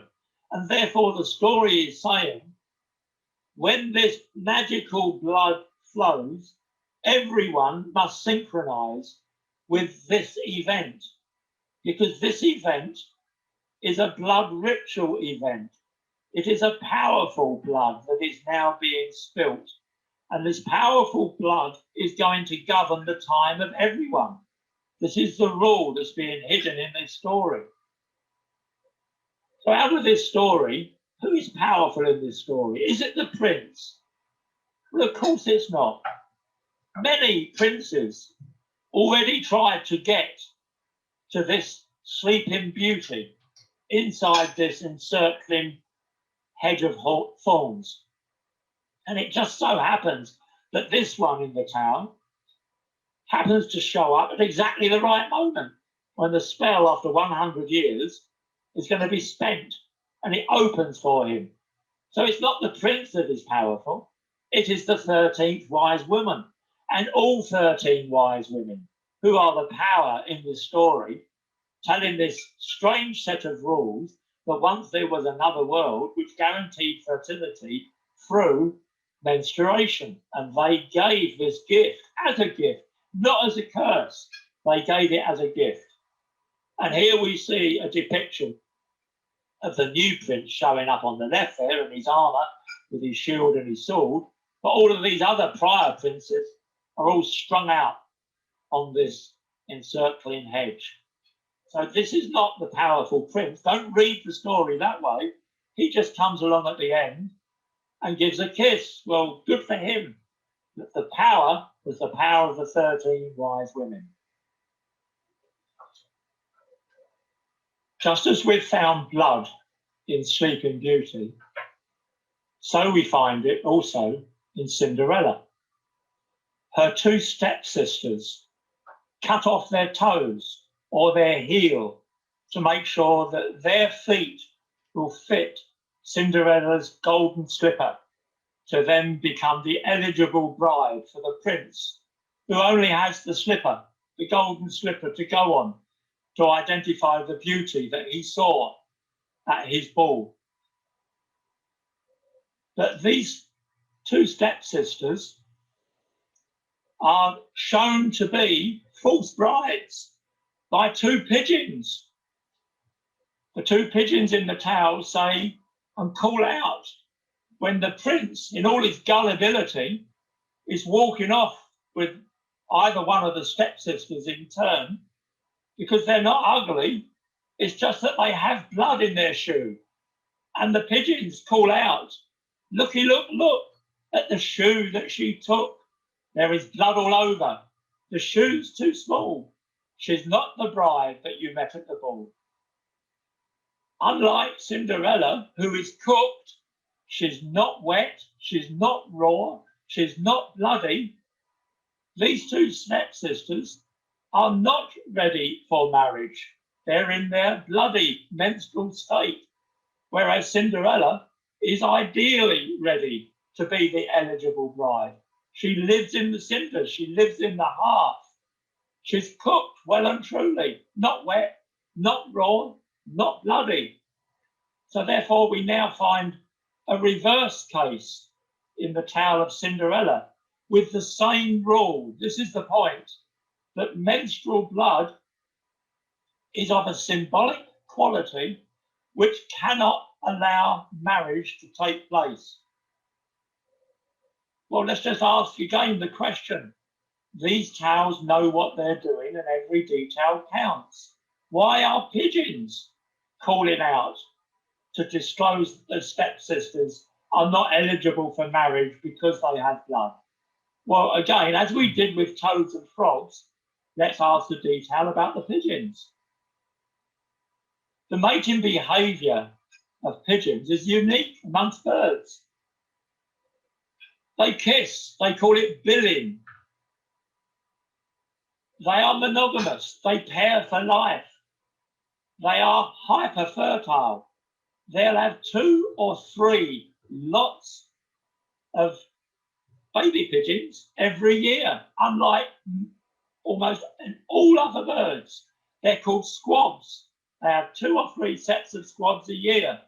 And therefore the story is saying, when this magical blood flows, everyone must synchronize with this event, because this event is a blood ritual event. It is a powerful blood that is now being spilt. And this powerful blood is going to govern the time of everyone. This is the rule that's being hidden in this story. So out of this story, who is powerful in this story? Is it the prince? Well, of course it's not. Many princes already tried to get to this sleeping beauty inside this encircling hedge of thorns. And it just so happens that this one in the town happens to show up at exactly the right moment, when the spell after 100 years is going to be spent, and it opens for him. So it's not the prince that is powerful, it is the 13th wise woman, and all 13 wise women who are the power in this story, telling this strange set of rules that once there was another world which guaranteed fertility through menstruation. And they gave this gift as a gift, not as a curse. They gave it as a gift. And here we see a depiction of the new prince showing up on the left there in his armour with his shield and his sword. But all of these other prior princes are all strung out on this encircling hedge. So this is not the powerful prince. Don't read the story that way. He just comes along at the end and gives a kiss. Well, good for him. But the power was the power of the 13 wise women. Just as we've found blood in Sleeping Beauty, so we find it also in Cinderella. Her two stepsisters cut off their toes or their heel to make sure that their feet will fit Cinderella's golden slipper to then become the eligible bride for the prince, who only has the slipper, the golden slipper to go on to identify the beauty that he saw at his ball. But these two stepsisters are shown to be false brides by two pigeons. The two pigeons in the tower say and call out when the prince, in all his gullibility, is walking off with either one of the stepsisters in turn, because they're not ugly, it's just that they have blood in their shoe. And the pigeons call out, "Looky, look at the shoe that she took. There is blood all over. The shoe's too small. She's not the bride that you met at the ball." Unlike Cinderella, who is cooked, she's not wet, she's not raw, she's not bloody. These two stepsisters are not ready for marriage. They're in their bloody menstrual state, whereas Cinderella is ideally ready to be the eligible bride. She lives in the cinders, she lives in the hearth. She's cooked well and truly, not wet, not raw, not bloody. So therefore we now find a reverse case in the tale of Cinderella with the same rule. This is the point, that menstrual blood is of a symbolic quality which cannot allow marriage to take place. Well, let's just ask again the question. These tales know what they're doing and every detail counts. Why are pigeons calling out to disclose that stepsisters are not eligible for marriage because they have blood? Well, again, as we did with toads and frogs, let's ask the detail about the pigeons. The mating behaviour of pigeons is unique amongst birds. They kiss, they call it billing. They are monogamous, they pair for life. They are hyper-fertile. They'll have 2 or 3 lots of baby pigeons every year, unlike almost all other birds. They're called squabs. They have 2 or 3 sets of squabs a year.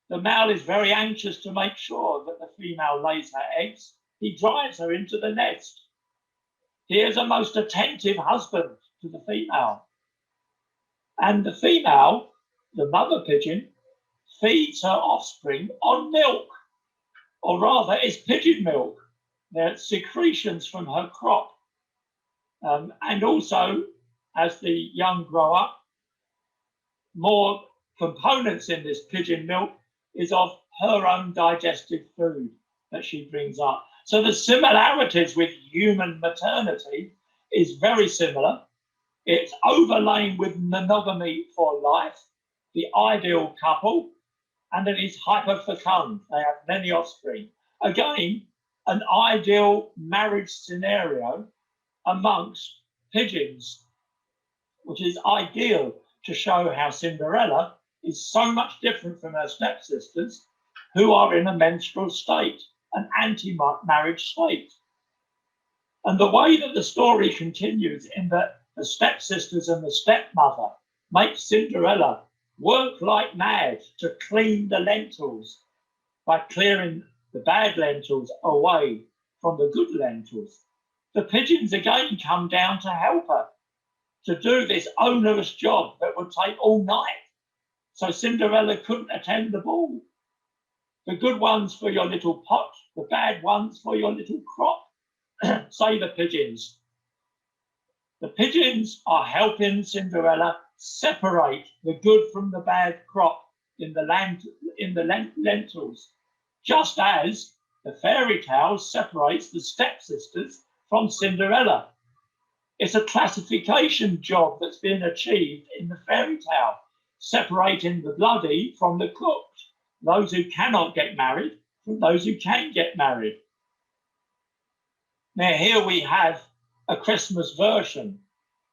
The male is very anxious to make sure that the female lays her eggs. He drives her into the nest. He is a most attentive husband to the female. And the female, the mother pigeon, feeds her offspring on milk, or rather it's pigeon milk. They're secretions from her crop. And also, as the young grow up, more components in this pigeon milk is of her own digestive food that she brings up. So the similarities with human maternity is very similar. It's overlain with monogamy for life, the ideal couple, and it is hyperfecund. They have many offspring. Again, an ideal marriage scenario amongst pigeons, which is ideal to show how Cinderella is so much different from her stepsisters, who are in a menstrual state, an anti-marriage state. And the way that the story continues in that the stepsisters and the stepmother make Cinderella work like mad to clean the lentils by clearing the bad lentils away from the good lentils. The pigeons again come down to help her to do this onerous job that would take all night. So Cinderella couldn't attend the ball. The good ones for your little pot, the bad ones for your little crop, say the pigeons. The pigeons are helping Cinderella separate the good from the bad crop in the lentils. just as the fairy tale separates the stepsisters from Cinderella. It's a classification job that's been achieved in the fairy tale, separating the bloody from the cooked, those who cannot get married from those who can get married. Now here we have a Christmas version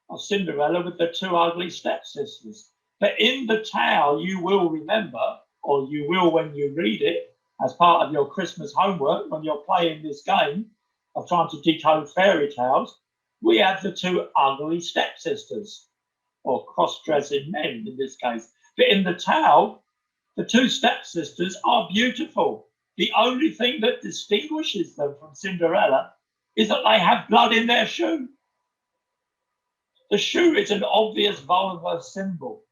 of Cinderella with the two ugly stepsisters. But in the tale, you will remember, or you will when you read it, as part of your Christmas homework, when you're playing this game of trying to decode fairy tales, we have the two ugly stepsisters, or cross-dressing men in this case. But in the tale, the two stepsisters are beautiful. The only thing that distinguishes them from Cinderella is that they have blood in their shoe. The shoe is an obvious vulva symbol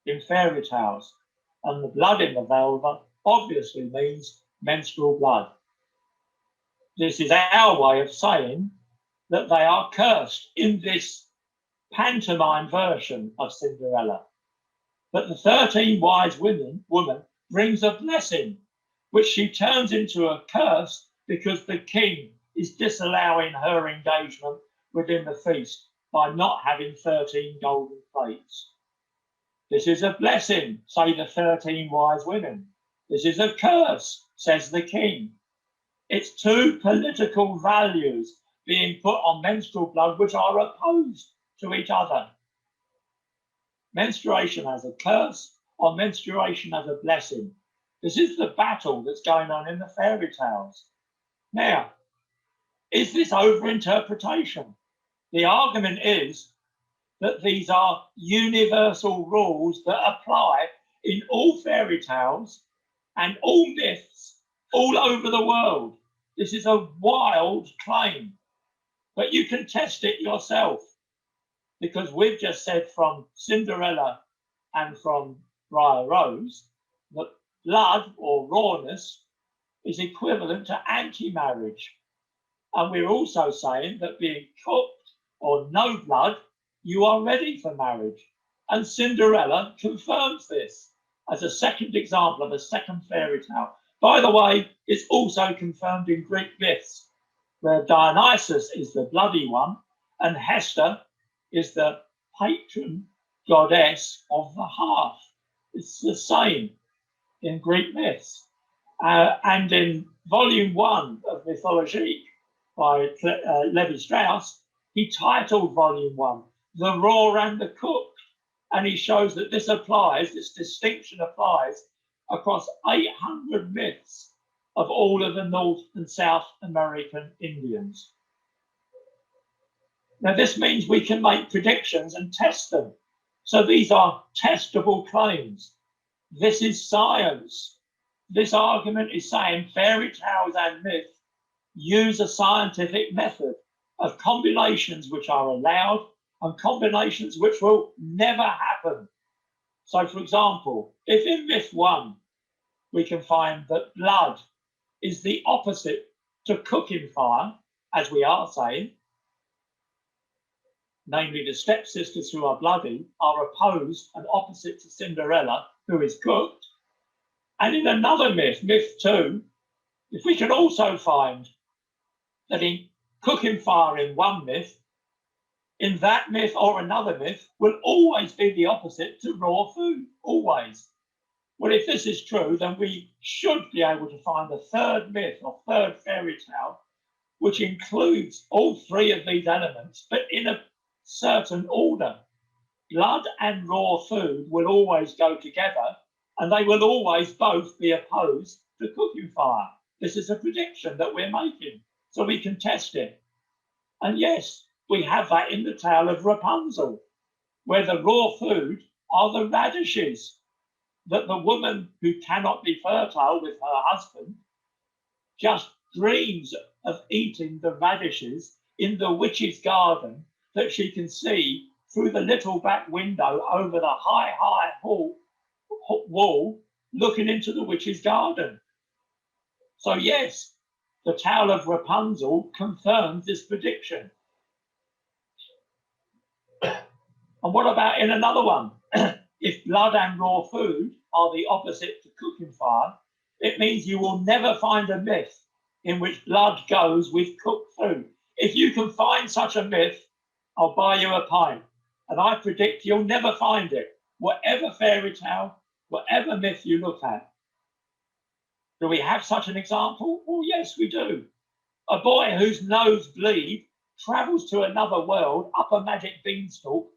in fairy tales, and the blood in the vulva obviously means menstrual blood. This is our way of saying that they are cursed in this pantomime version of Cinderella. But the 13 wise woman brings a blessing, which she turns into a curse because the king is disallowing her engagement within the feast by not having 13 golden plates. This is a blessing, say the 13 wise women. This is a curse, says the king. It's two political values being put on menstrual blood which are opposed to each other. Menstruation as a curse or menstruation as a blessing. This is the battle that's going on in the fairy tales. Now, is this overinterpretation? The argument is that these are universal rules that apply in all fairy tales and all myths all over the world. This is a wild claim, but you can test it yourself, because we've just said from Cinderella and from Briar Rose that blood or rawness is equivalent to anti-marriage. And we're also saying that being cooked or no blood, you are ready for marriage. And Cinderella confirms this as a second example of a second fairy tale. By the way, it's also confirmed in Greek myths, where Dionysus is the bloody one and Hester is the patron goddess of the hearth. It's the same in Greek myths. And in volume 1 of Mythology by Levi-Strauss, he titled volume 1, The Raw and the Cooked. And he shows that this applies, this distinction applies across 800 myths of all of the North and South American Indians. Now, this means we can make predictions and test them. So these are testable claims. This is science. This argument is saying fairy tales and myth use a scientific method of combinations which are allowed and combinations which will never happen. So, for example, if in myth 1 we can find that blood is the opposite to cooking fire, as we are saying, namely the stepsisters who are bloody are opposed and opposite to Cinderella, who is cooked. And in another myth, myth 2, if we can also find that in cooking fire in one myth, in that myth or another myth will always be the opposite to raw food, always. Well, if this is true, then we should be able to find a third myth or third fairy tale, which includes all three of these elements, but in a certain order. Blood and raw food will always go together, and they will always both be opposed to cooking fire. This is a prediction that we're making, so we can test it. And yes, we have that in the tale of Rapunzel, where the raw food are the radishes that the woman who cannot be fertile with her husband just dreams of eating the radishes in the witch's garden that she can see through the little back window over the high wall looking into the witch's garden. So yes, the tale of Rapunzel confirms this prediction. And what about in another one? If blood and raw food are the opposite to cooking fire, It means you will never find a myth in which blood goes with cooked food. If you can find such a myth, I'll buy you a pint. And I predict you'll never find it. Whatever fairy tale, whatever myth you look at. Do we have such an example? Well, yes, we do. A boy whose nose bleeds travels to another world up a magic beanstalk,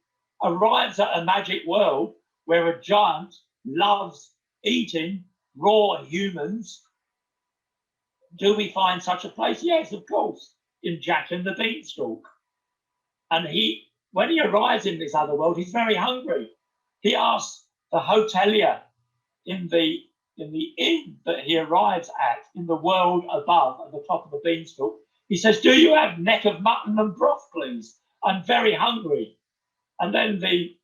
arrives at a magic world where a giant loves eating raw humans. Do we find such a place? Yes, of course, in Jack and the Beanstalk. And when he arrives in this other world, he's very hungry. He asks the hotelier in the inn that he arrives at in the world above at the top of the beanstalk. He says, "Do you have neck of mutton and broth, please? I'm very hungry." And then the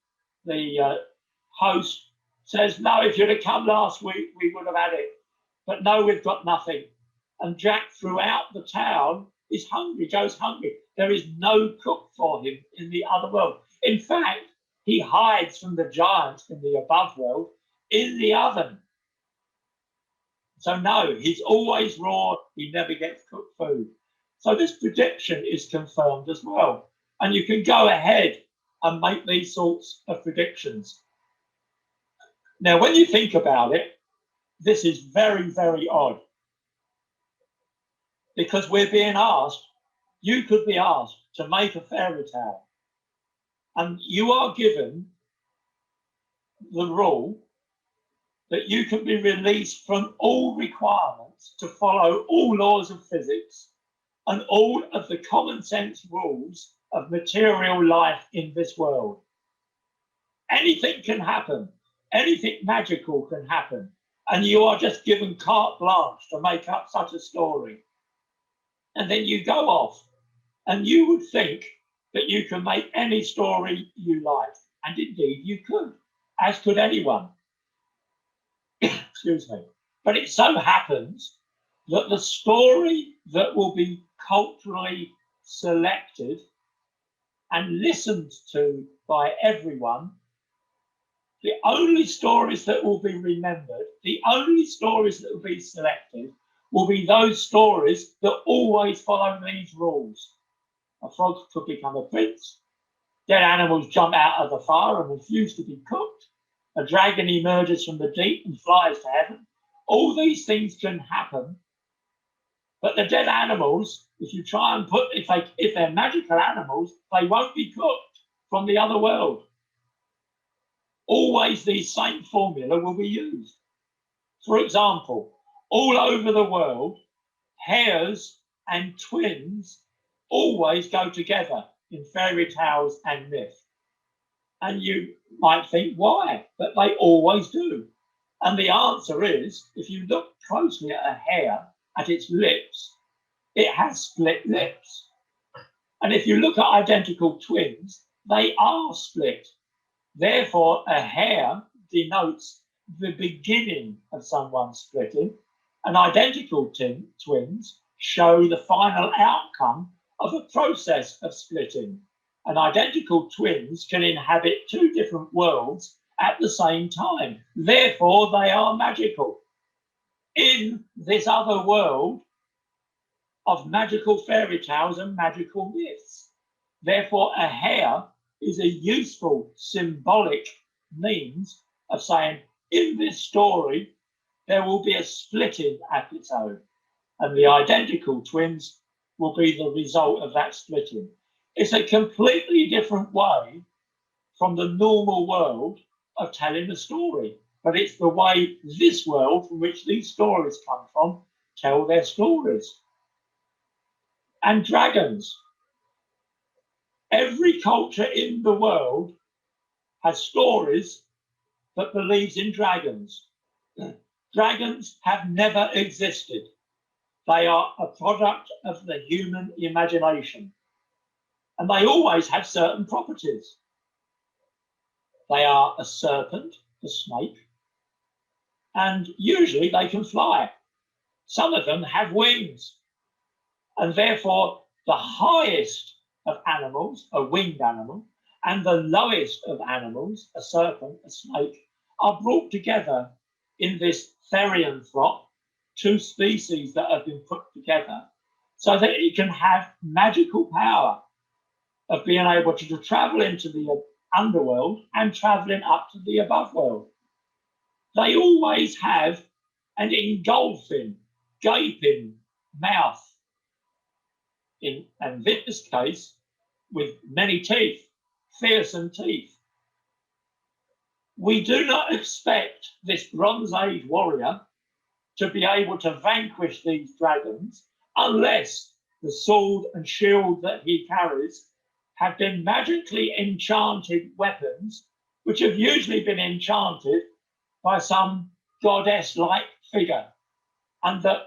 host says, "No, if you'd have come last week, we would have had it. But no, we've got nothing." And Jack, throughout the town, is hungry, goes hungry. There is no cook for him in the other world. In fact, he hides from the giant in the above world in the oven. So no, he's always raw. He never gets cooked food. So this prediction is confirmed as well. And you can go ahead and make these sorts of predictions. Now, when you think about it, this is very, very odd. Because we're being asked, you could be asked to make a fairy tale. And you are given the rule that you can be released from all requirements to follow all laws of physics and all of the common sense rules of material life in this world. Anything can happen. Anything magical can happen. And you are just given carte blanche to make up such a story. And then you go off and you would think that you can make any story you like. And indeed you could, as could anyone. Excuse me. But it so happens that the story that will be culturally selected and listened to by everyone, the only stories that will be remembered, the only stories that will be selected, will be those stories that always follow these rules. A frog could become a prince. Dead animals jump out of the fire and refuse to be cooked. A dragon emerges from the deep and flies to heaven. All these things can happen. But the dead animals, if you try and if they're magical animals, they won't be cooked from the other world. Always the same formula will be used. For example, all over the world, hares and twins always go together in fairy tales and myth. And you might think, why? But they always do. And the answer is, if you look closely at a hare, at its lips, it has split lips. And if you look at identical twins, they are split. Therefore, a hare denotes the beginning of someone splitting, and identical twins show the final outcome of a process of splitting. And identical twins can inhabit two different worlds at the same time. Therefore, they are magical. In this other world of magical fairy tales and magical myths. Therefore, a hare is a useful symbolic means of saying, in this story, there will be a splitting episode, and the identical twins will be the result of that splitting. It's a completely different way from the normal world of telling a story, but it's the way this world from which these stories come from tell their stories. And dragons. Every culture in the world has stories that believes in dragons. Dragons have never existed. They are a product of the human imagination. And they always have certain properties. They are a serpent, a snake, and usually they can fly. Some of them have wings. And therefore, the highest of animals, a winged animal, and the lowest of animals, a serpent, a snake, are brought together in this therianthrope, two species that have been put together so that it can have magical power of being able to travel into the underworld and traveling up to the above world. They always have an engulfing, gaping mouth, and in this case, with many teeth, fearsome teeth. We do not expect this Bronze Age warrior to be able to vanquish these dragons unless the sword and shield that he carries have been magically enchanted weapons, which have usually been enchanted by some goddess-like figure. And that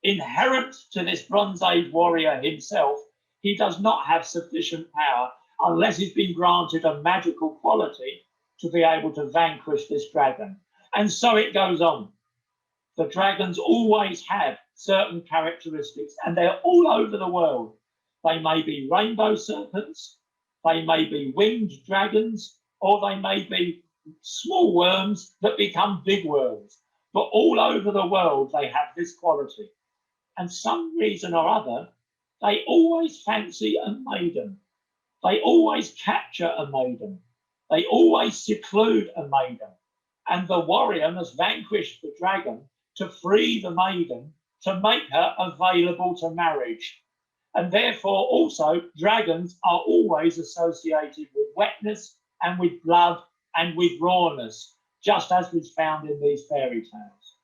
inherent to this Bronze Age warrior himself, he does not have sufficient power unless he's been granted a magical quality to be able to vanquish this dragon. And so it goes on. The dragons always have certain characteristics, and they're all over the world. They may be rainbow serpents, they may be winged dragons, or they may be small worms that become big worms. But all over the world, they have this quality. And some reason or other, they always fancy a maiden. They always capture a maiden. They always seclude a maiden. And the warrior must vanquish the dragon to free the maiden, to make her available to marriage. And therefore, also, dragons are always associated with wetness and with blood and with rawness, just as was found in these fairy tales.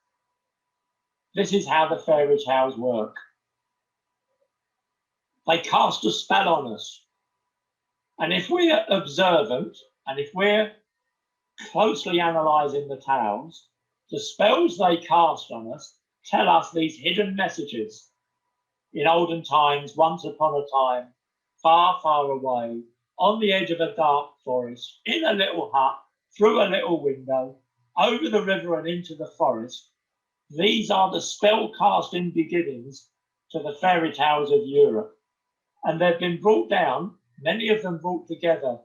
This is how the fairy tales work. They cast a spell on us. And if we're observant, and if we're closely analysing the tales, the spells they cast on us tell us these hidden messages. In olden times, once upon a time, far, far away, on the edge of a dark forest, in a little hut, through a little window, over the river and into the forest, these are the spell-casting beginnings to the fairy tales of Europe. And they've been brought down, many of them brought together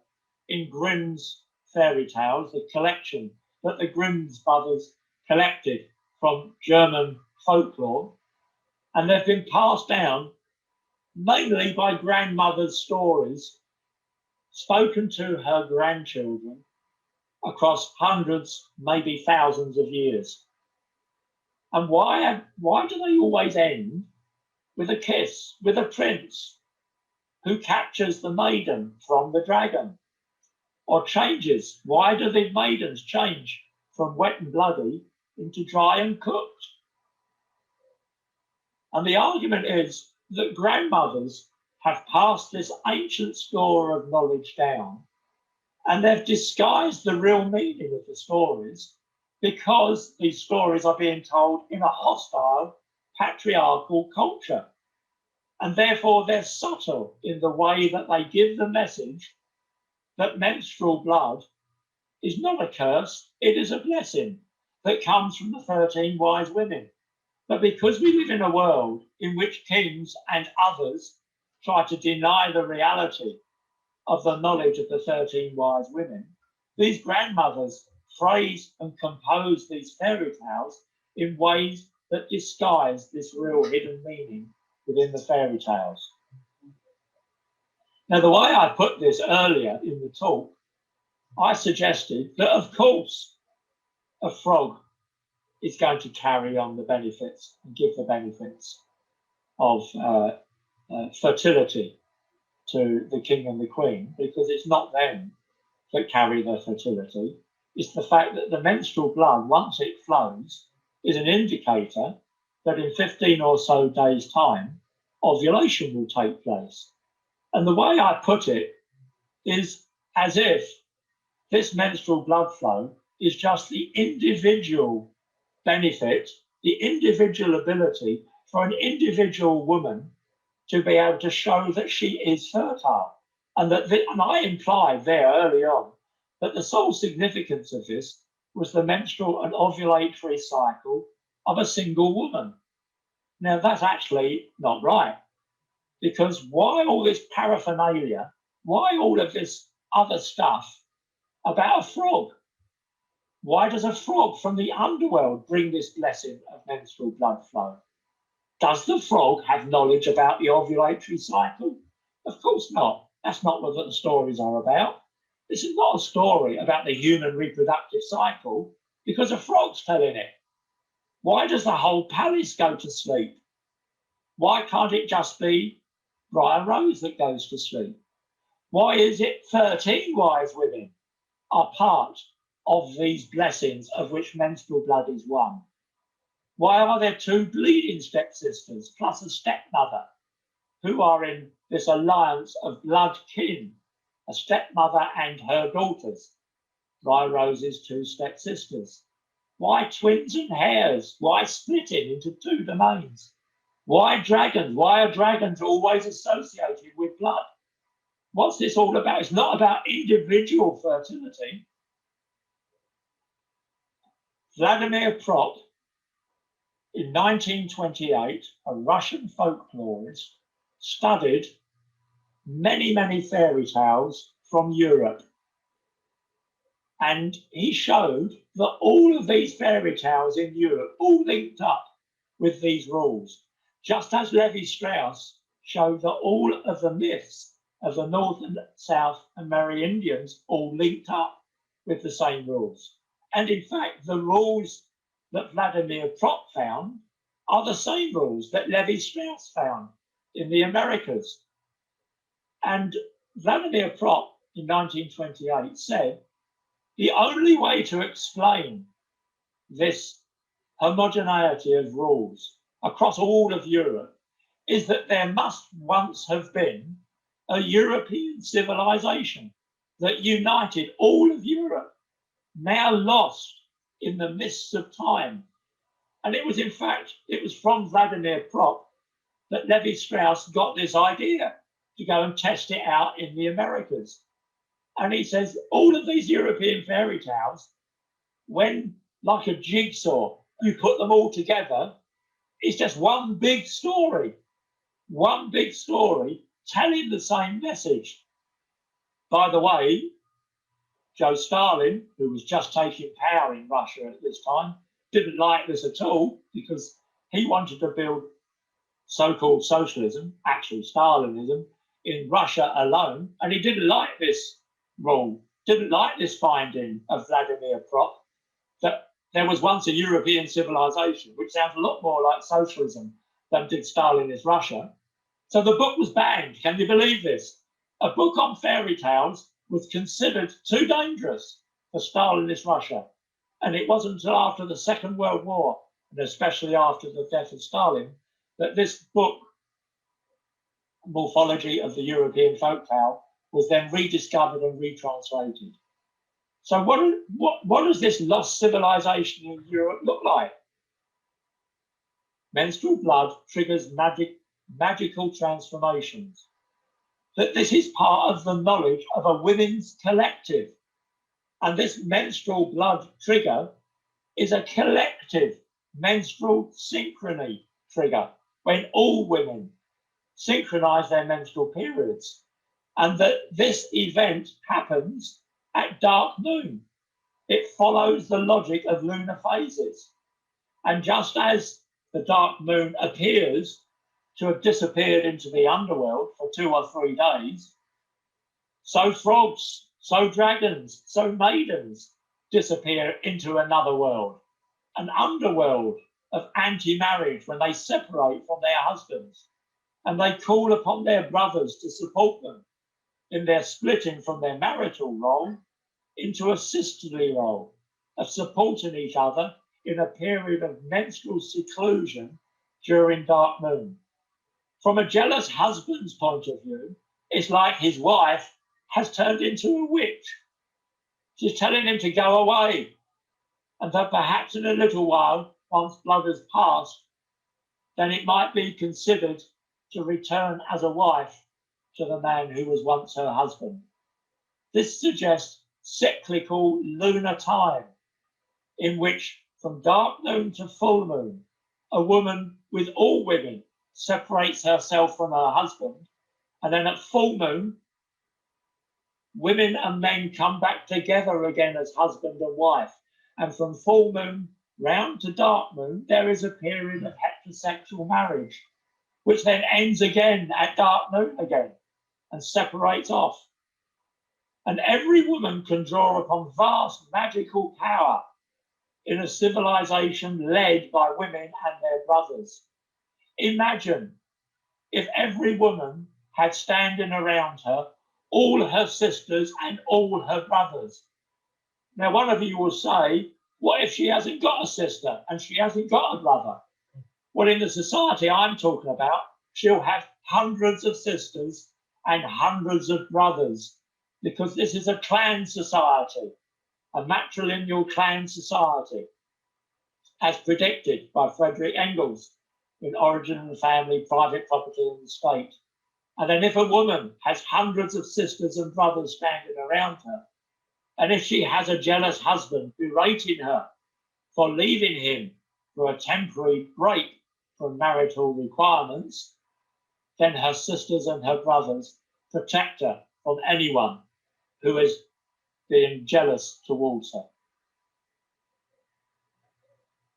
in Grimm's fairy tales, the collection that the Grimm's brothers collected from German folklore. And they've been passed down mainly by grandmother's stories, spoken to her grandchildren across hundreds, maybe thousands of years. And why do they always end with a kiss, with a prince who captures the maiden from the dragon, or changes? Why do the maidens change from wet and bloody into dry and cooked? And the argument is that grandmothers have passed this ancient store of knowledge down, and they've disguised the real meaning of the stories because these stories are being told in a hostile, patriarchal culture. And therefore they're subtle in the way that they give the message that menstrual blood is not a curse, it is a blessing that comes from the 13 wise women. But because we live in a world in which kings and others try to deny the reality of the knowledge of the 13 wise women, these grandmothers phrase and compose these fairy tales in ways that disguise this real hidden meaning within the fairy tales. Now, the way I put this earlier in the talk, I suggested that, of course, a frog is going to carry on the benefits and give the benefits of fertility to the king and the queen, because it's not them that carry their fertility. It's the fact that the menstrual blood, once it flows, is an indicator that in 15 or so days' time, ovulation will take place. And the way I put it is as if this menstrual blood flow is just the individual benefit, the individual ability for an individual woman to be able to show that she is fertile. And I implied there early on that the sole significance of this was the menstrual and ovulatory cycle of a single woman. Now, that's actually not right, because why all this paraphernalia? Why all of this other stuff about a frog? Why does a frog from the underworld bring this blessing of menstrual blood flow? Does the frog have knowledge about the ovulatory cycle? Of course not. That's not what the stories are about. This is not a story about the human reproductive cycle because a frog's telling it. Why does the whole palace go to sleep? Why can't it just be Briar Rose that goes to sleep? Why is it 13 wise women are part of these blessings of which menstrual blood is one? Why are there 2 bleeding stepsisters plus a stepmother who are in this alliance of blood kin, a stepmother and her daughters? Briar Rose's 2 stepsisters. Why twins and hares? Why splitting into 2 domains? Why dragons? Why are dragons always associated with blood? What's this all about? It's not about individual fertility. Vladimir Propp, in 1928, a Russian folklorist, studied many, many fairy tales from Europe. And he showed that all of these fairy tales in Europe all linked up with these rules, just as Levi-Strauss showed that all of the myths of the North and South Amerindians all linked up with the same rules. And in fact, the rules that Vladimir Propp found are the same rules that Levi-Strauss found in the Americas. And Vladimir Propp in 1928 said, the only way to explain this homogeneity of rules across all of Europe is that there must once have been a European civilization that united all of Europe, now lost in the mists of time. And it was, in fact, it was from Vladimir Propp that Levi-Strauss got this idea to go and test it out in the Americas. And he says all of these European fairy tales, when like a jigsaw, you put them all together, it's just one big story telling the same message. By the way, Joe Stalin, who was just taking power in Russia at this time, didn't like this at all because he wanted to build so-called socialism, actually Stalinism, in Russia alone. And he didn't like this rule, didn't like this finding of Vladimir Propp, that there was once a European civilization, which sounds a lot more like socialism than did Stalinist Russia. So the book was banned. Can you believe this? A book on fairy tales was considered too dangerous for Stalinist Russia. And it wasn't until after the Second World War, and especially after the death of Stalin, that this book, Morphology of the European Folktale, was then rediscovered and retranslated. So what does this lost civilization in Europe look like? Menstrual blood triggers magical transformations. That this is part of the knowledge of a women's collective. And this menstrual blood trigger is a collective menstrual synchrony trigger, when all women synchronize their menstrual periods. And that this event happens at dark moon. It follows the logic of lunar phases. And just as the dark moon appears to have disappeared into the underworld for 2 or 3 days, so frogs, so dragons, so maidens disappear into another world, an underworld of anti-marriage, when they separate from their husbands and they call upon their brothers to support them in their splitting from their marital role into a sisterly role of supporting each other in a period of menstrual seclusion during dark moon. From a jealous husband's point of view, it's like his wife has turned into a witch. She's telling him to go away, and that perhaps in a little while, once blood has passed, then it might be considered to return as a wife to the man who was once her husband. This suggests cyclical lunar time, in which from dark moon to full moon, a woman with all women separates herself from her husband, and then at full moon, women and men come back together again as husband and wife. And from full moon round to dark moon, there is a period of heterosexual marriage, which then ends again at dark noon again and separates off. And every woman can draw upon vast magical power in a civilization led by women and their brothers. Imagine if every woman had standing around her all her sisters and all her brothers. Now, one of you will say, what if she hasn't got a sister and she hasn't got a brother? Well, in the society I'm talking about, she'll have hundreds of sisters and hundreds of brothers, because this is a clan society, a matrilineal clan society, as predicted by Friedrich Engels in Origin of the Family, Private Property and the State. And then if a woman has hundreds of sisters and brothers standing around her, and if she has a jealous husband berating her for leaving him for a temporary break from marital requirements, then her sisters and her brothers protect her from anyone who is being jealous towards her.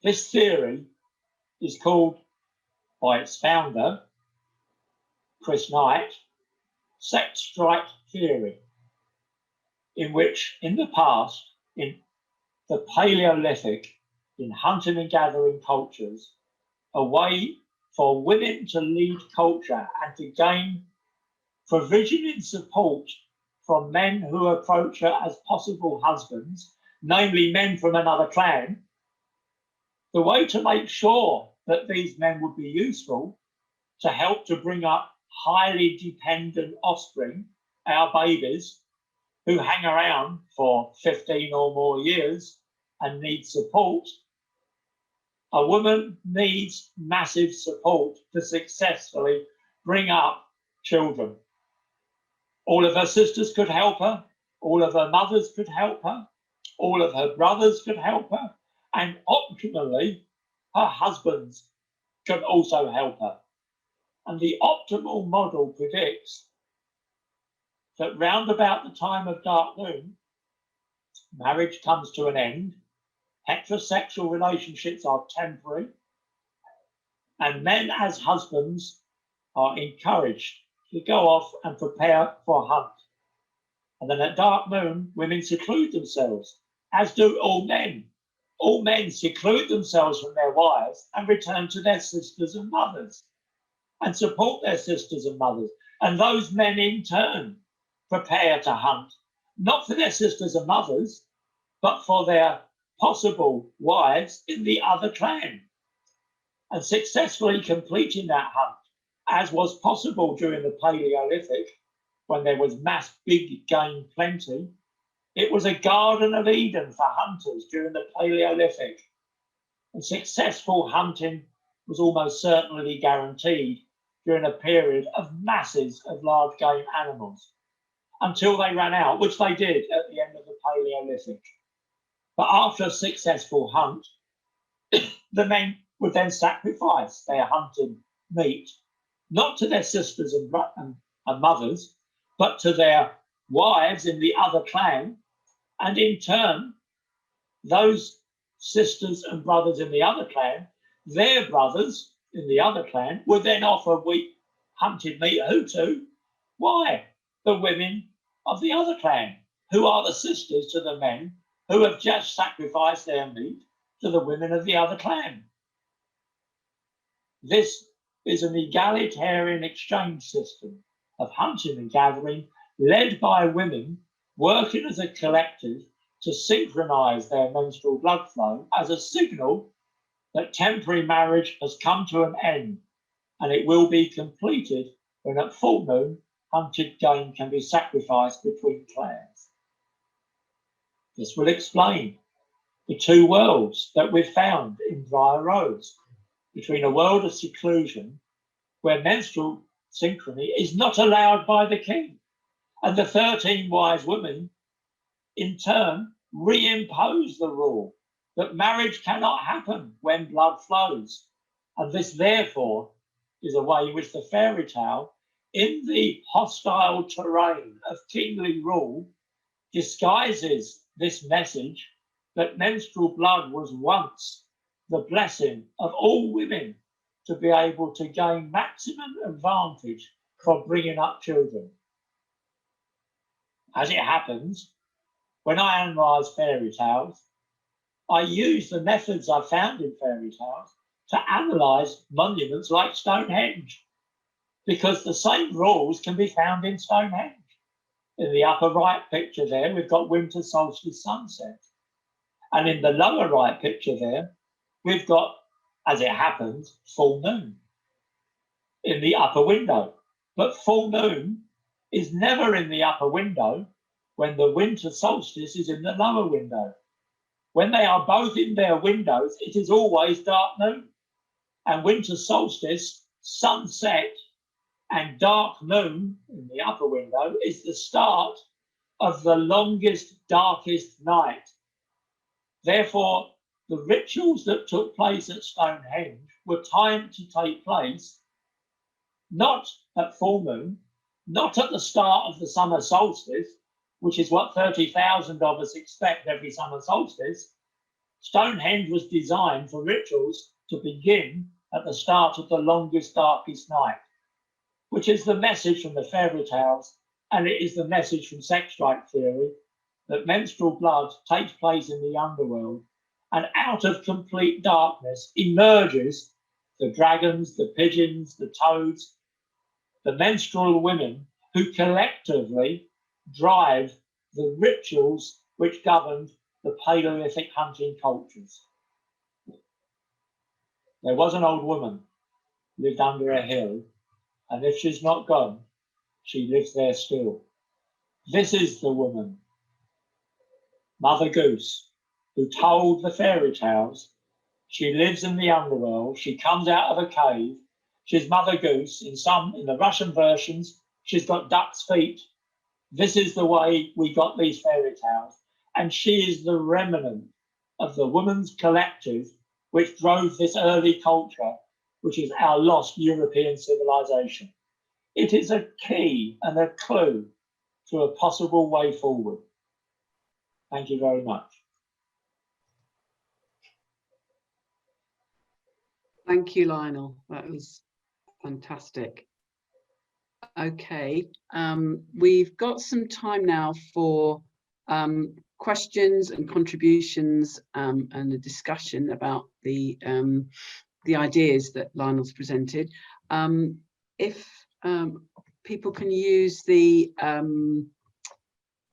This theory is called, by its founder, Chris Knight, sex strike theory, in which in the past, in the Paleolithic, in hunting and gathering cultures, a way for women to lead culture and to gain provision and support from men who approach her as possible husbands, namely men from another clan. The way to make sure that these men would be useful to help to bring up highly dependent offspring, our babies, who hang around for 15 or more years and need support. A woman needs massive support to successfully bring up children. All of her sisters could help her, all of her mothers could help her, all of her brothers could help her, and optimally, her husbands can also help her. And the optimal model predicts that round about the time of dark noon, marriage comes to an end, heterosexual relationships are temporary, and men as husbands are encouraged to go off and prepare for a hunt. And then at dark moon, women seclude themselves, as do all men. All men seclude themselves from their wives and return to their sisters and mothers and support their sisters and mothers. And those men in turn prepare to hunt, not for their sisters and mothers, but for their possible wives in the other clan. And successfully completing that hunt, as was possible during the Paleolithic, when there was mass big game plenty, it was a Garden of Eden for hunters during the Paleolithic. And successful hunting was almost certainly guaranteed during a period of masses of large game animals, until they ran out, which they did at the end of the Paleolithic. But after a successful hunt, the men would then sacrifice their hunted meat, not to their sisters and mothers, but to their wives in the other clan. And in turn, those sisters and brothers in the other clan, their brothers in the other clan, would then offer hunted meat who to? Why? The women of the other clan, who are the sisters to the men who have just sacrificed their meat to the women of the other clan. This is an egalitarian exchange system of hunting and gathering led by women working as a collective to synchronize their menstrual blood flow as a signal that temporary marriage has come to an end, and it will be completed when at full moon hunted game can be sacrificed between clans. This will explain the two worlds that we've found in Briar Rose, between a world of seclusion where menstrual synchrony is not allowed by the king, and the 13 wise women in turn reimpose the rule that marriage cannot happen when blood flows. And this therefore is a way in which the fairy tale, in the hostile terrain of kingly rule, disguises this message that menstrual blood was once the blessing of all women to be able to gain maximum advantage from bringing up children. As it happens, when I analyse fairy tales, I use the methods I found in fairy tales to analyse monuments like Stonehenge, because the same rules can be found in Stonehenge. In the upper right picture there, we've got winter solstice sunset. And in the lower right picture there, we've got, as it happens, full moon in the upper window. But full moon is never in the upper window when the winter solstice is in the lower window. When they are both in their windows, it is always dark noon. And winter solstice, sunset, and dark moon in the upper window is the start of the longest, darkest night. Therefore, the rituals that took place at Stonehenge were timed to take place not at full moon, not at the start of the summer solstice, which is what 30,000 of us expect every summer solstice. Stonehenge was designed for rituals to begin at the start of the longest, darkest night, which is the message from the fairy tales, and it is the message from sex strike theory, that menstrual blood takes place in the underworld, and out of complete darkness emerges the dragons, the pigeons, the toads, the menstrual women who collectively drive the rituals which governed the Paleolithic hunting cultures. There was an old woman lived under a hill, and if she's not gone, she lives there still. This is the woman, Mother Goose, who told the fairy tales. She lives in the underworld. She comes out of a cave. She's Mother Goose. In the Russian versions, she's got duck's feet. This is the way we got these fairy tales. And she is the remnant of the woman's collective which drove this early culture, which is our lost European civilization. It is a key and a clue to a possible way forward. Thank you very much. Thank you, Lionel. That was fantastic. Okay, we've got some time now for questions and contributions and a discussion about the ideas that Lionel's presented. If people can use the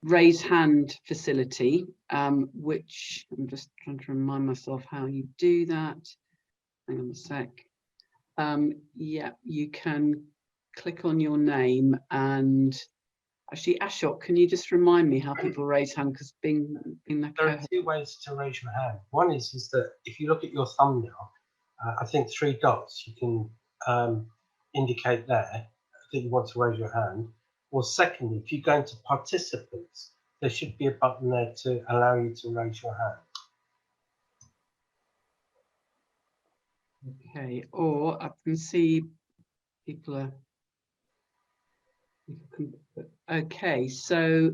raise hand facility, which I'm just trying to remind myself how you do that. Hang on a sec. Yeah, you can click on your name, and actually, Ashok, can you just remind me how people raise hand? Because being like there are two ways to raise your hand. One is that if you look at your thumbnail, I think 3 dots, you can indicate there that you want to raise your hand. Or secondly, if you go into participants, there should be a button there to allow you to raise your hand. Okay, or I can see people are. Okay, so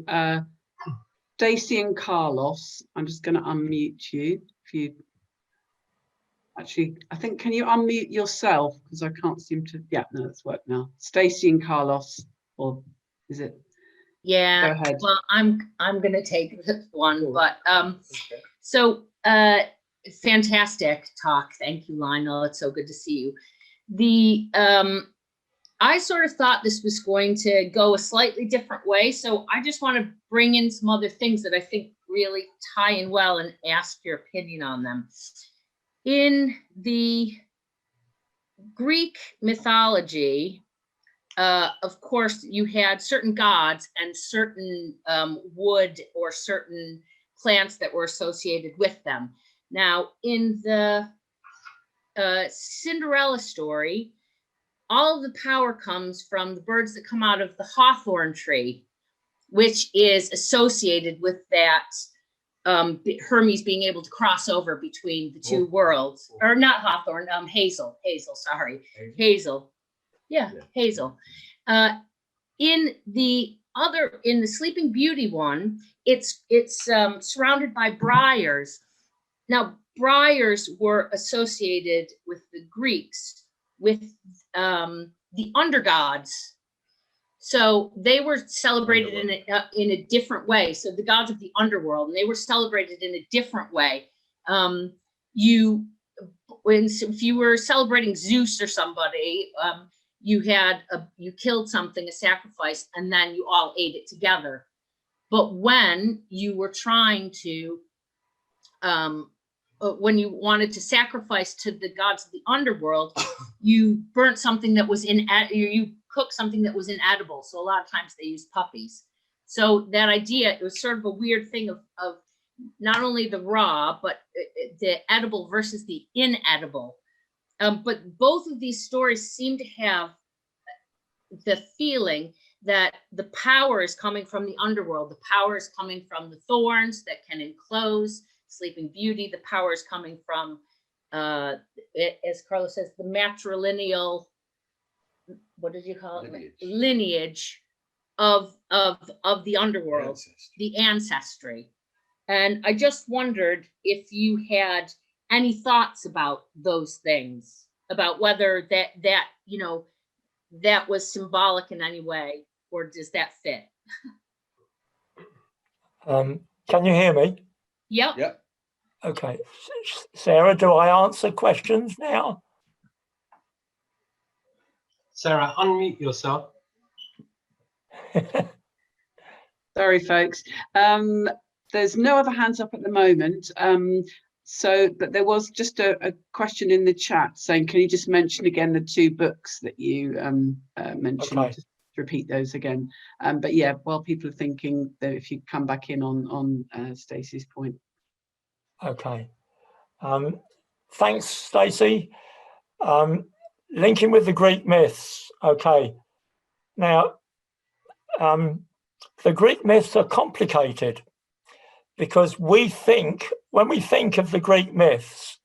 Stacey and Carlos, I'm just going to unmute you. If you actually, I think, can you unmute yourself, because I can't seem to. Yeah, no, it's worked now. Stacey and Carlos, or is it? Yeah. Go ahead. Well, I'm going to take this one, Cool. but Okay. so fantastic talk. Thank you, Lionel. It's so good to see you. I sort of thought this was going to go a slightly different way, so I just want to bring in some other things that I think really tie in well and ask your opinion on them. In the Greek mythology, of course, you had certain gods and certain wood or certain plants that were associated with them. Now, in the Cinderella story, all of the power comes from the birds that come out of the hawthorn tree, which is associated with that Hermes being able to cross over between the two worlds, or not hawthorn, hazel, sorry, hazel. Yeah, hazel. In the in the Sleeping Beauty one, it's surrounded by briars. Now, briars were associated with the Greeks with the undergods. So they were celebrated in a different way. So the gods of the underworld, and they were celebrated in a different way. If you were celebrating Zeus or somebody, you killed something, a sacrifice, and then you all ate it together. But when you were trying to, when you wanted to sacrifice to the gods of the underworld, you burnt something that was you cooked something that was inedible. So a lot of times they used puppies. So that idea, it was sort of a weird thing of not only the raw, but the edible versus the inedible. But both of these stories seem to have the feeling that the power is coming from the underworld. The power is coming from the thorns that can enclose Sleeping Beauty. The power is coming from, as Carlos says, the matrilineal, what did you call it? Lineage of the underworld, the ancestry. And I just wondered if you had any thoughts about those things, about whether that was symbolic in any way, or does that fit? Can you hear me? Yep. Yep. Okay. Sarah, do I answer questions now? Sarah, unmute yourself. Sorry, folks. There's no other hands up at the moment. But there was just a question in the chat saying, can you just mention again the two books that you mentioned? Okay. Just repeat those again. But yeah, while people are thinking, that if you come back in on Stacey's point. Okay. Thanks, Stacey. Linking with the Greek myths. Okay. Now, the Greek myths are complicated because when we think of the Greek myths,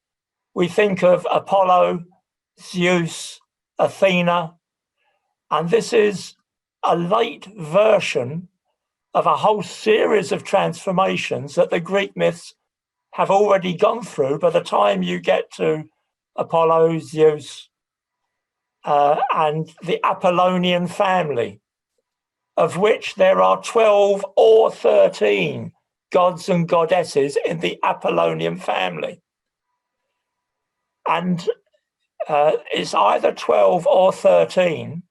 we think of Apollo, Zeus, Athena, and this is a late version of a whole series of transformations that the Greek myths have already gone through by the time you get to Apollo, Zeus, and the Apollonian family, of which there are 12 or 13 gods and goddesses in the Apollonian family. And it's either 12 or 13,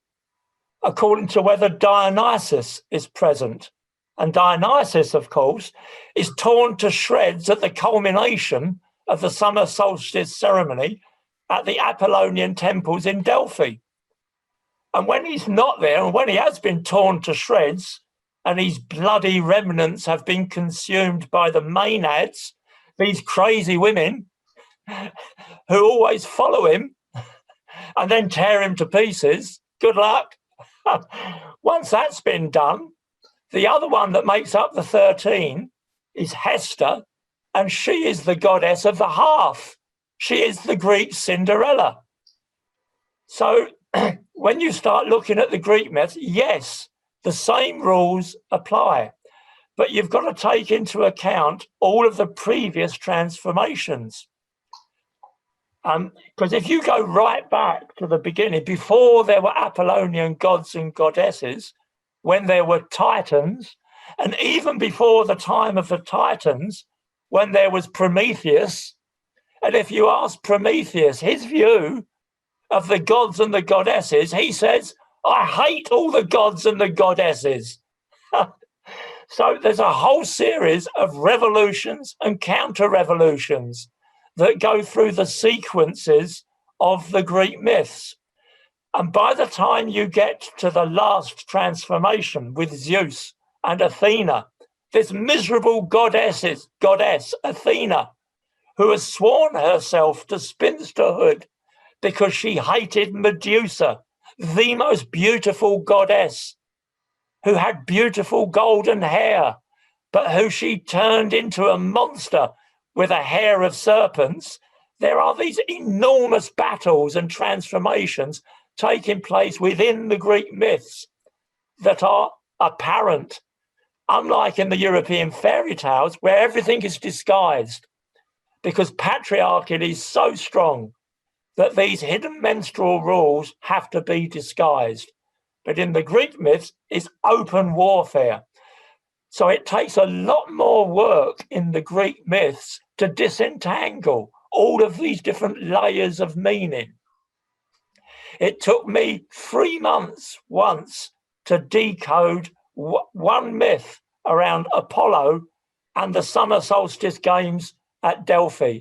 according to whether Dionysus is present. And Dionysus, of course, is torn to shreds at the culmination of the summer solstice ceremony at the Apollonian temples in Delphi. And when he's not there, and when he has been torn to shreds, and his bloody remnants have been consumed by the Maenads, these crazy women who always follow him and then tear him to pieces, good luck. Once that's been done, the other one that makes up the 13 is Hester, and she is the goddess of the hearth. She is the Greek Cinderella. So when you start looking at the Greek myths, yes, the same rules apply, but you've got to take into account all of the previous transformations. Because if you go right back to the beginning, before there were Apollonian gods and goddesses, when there were Titans, and even before the time of the Titans, when there was Prometheus, and if you ask Prometheus his view of the gods and the goddesses, he says, I hate all the gods and the goddesses. So there's a whole series of revolutions and counter-revolutions that go through the sequences of the Greek myths. And by the time you get to the last transformation with Zeus and Athena, this miserable goddess Athena, who has sworn herself to spinsterhood because she hated Medusa, the most beautiful goddess, who had beautiful golden hair, but who she turned into a monster with a hair of serpents. There are these enormous battles and transformations taking place within the Greek myths that are apparent, unlike in the European fairy tales where everything is disguised, because patriarchy is so strong that these hidden menstrual rules have to be disguised. But in the Greek myths, it's open warfare. So it takes a lot more work in the Greek myths to disentangle all of these different layers of meaning. It took me 3 months once to decode one myth around Apollo and the summer solstice games at Delphi.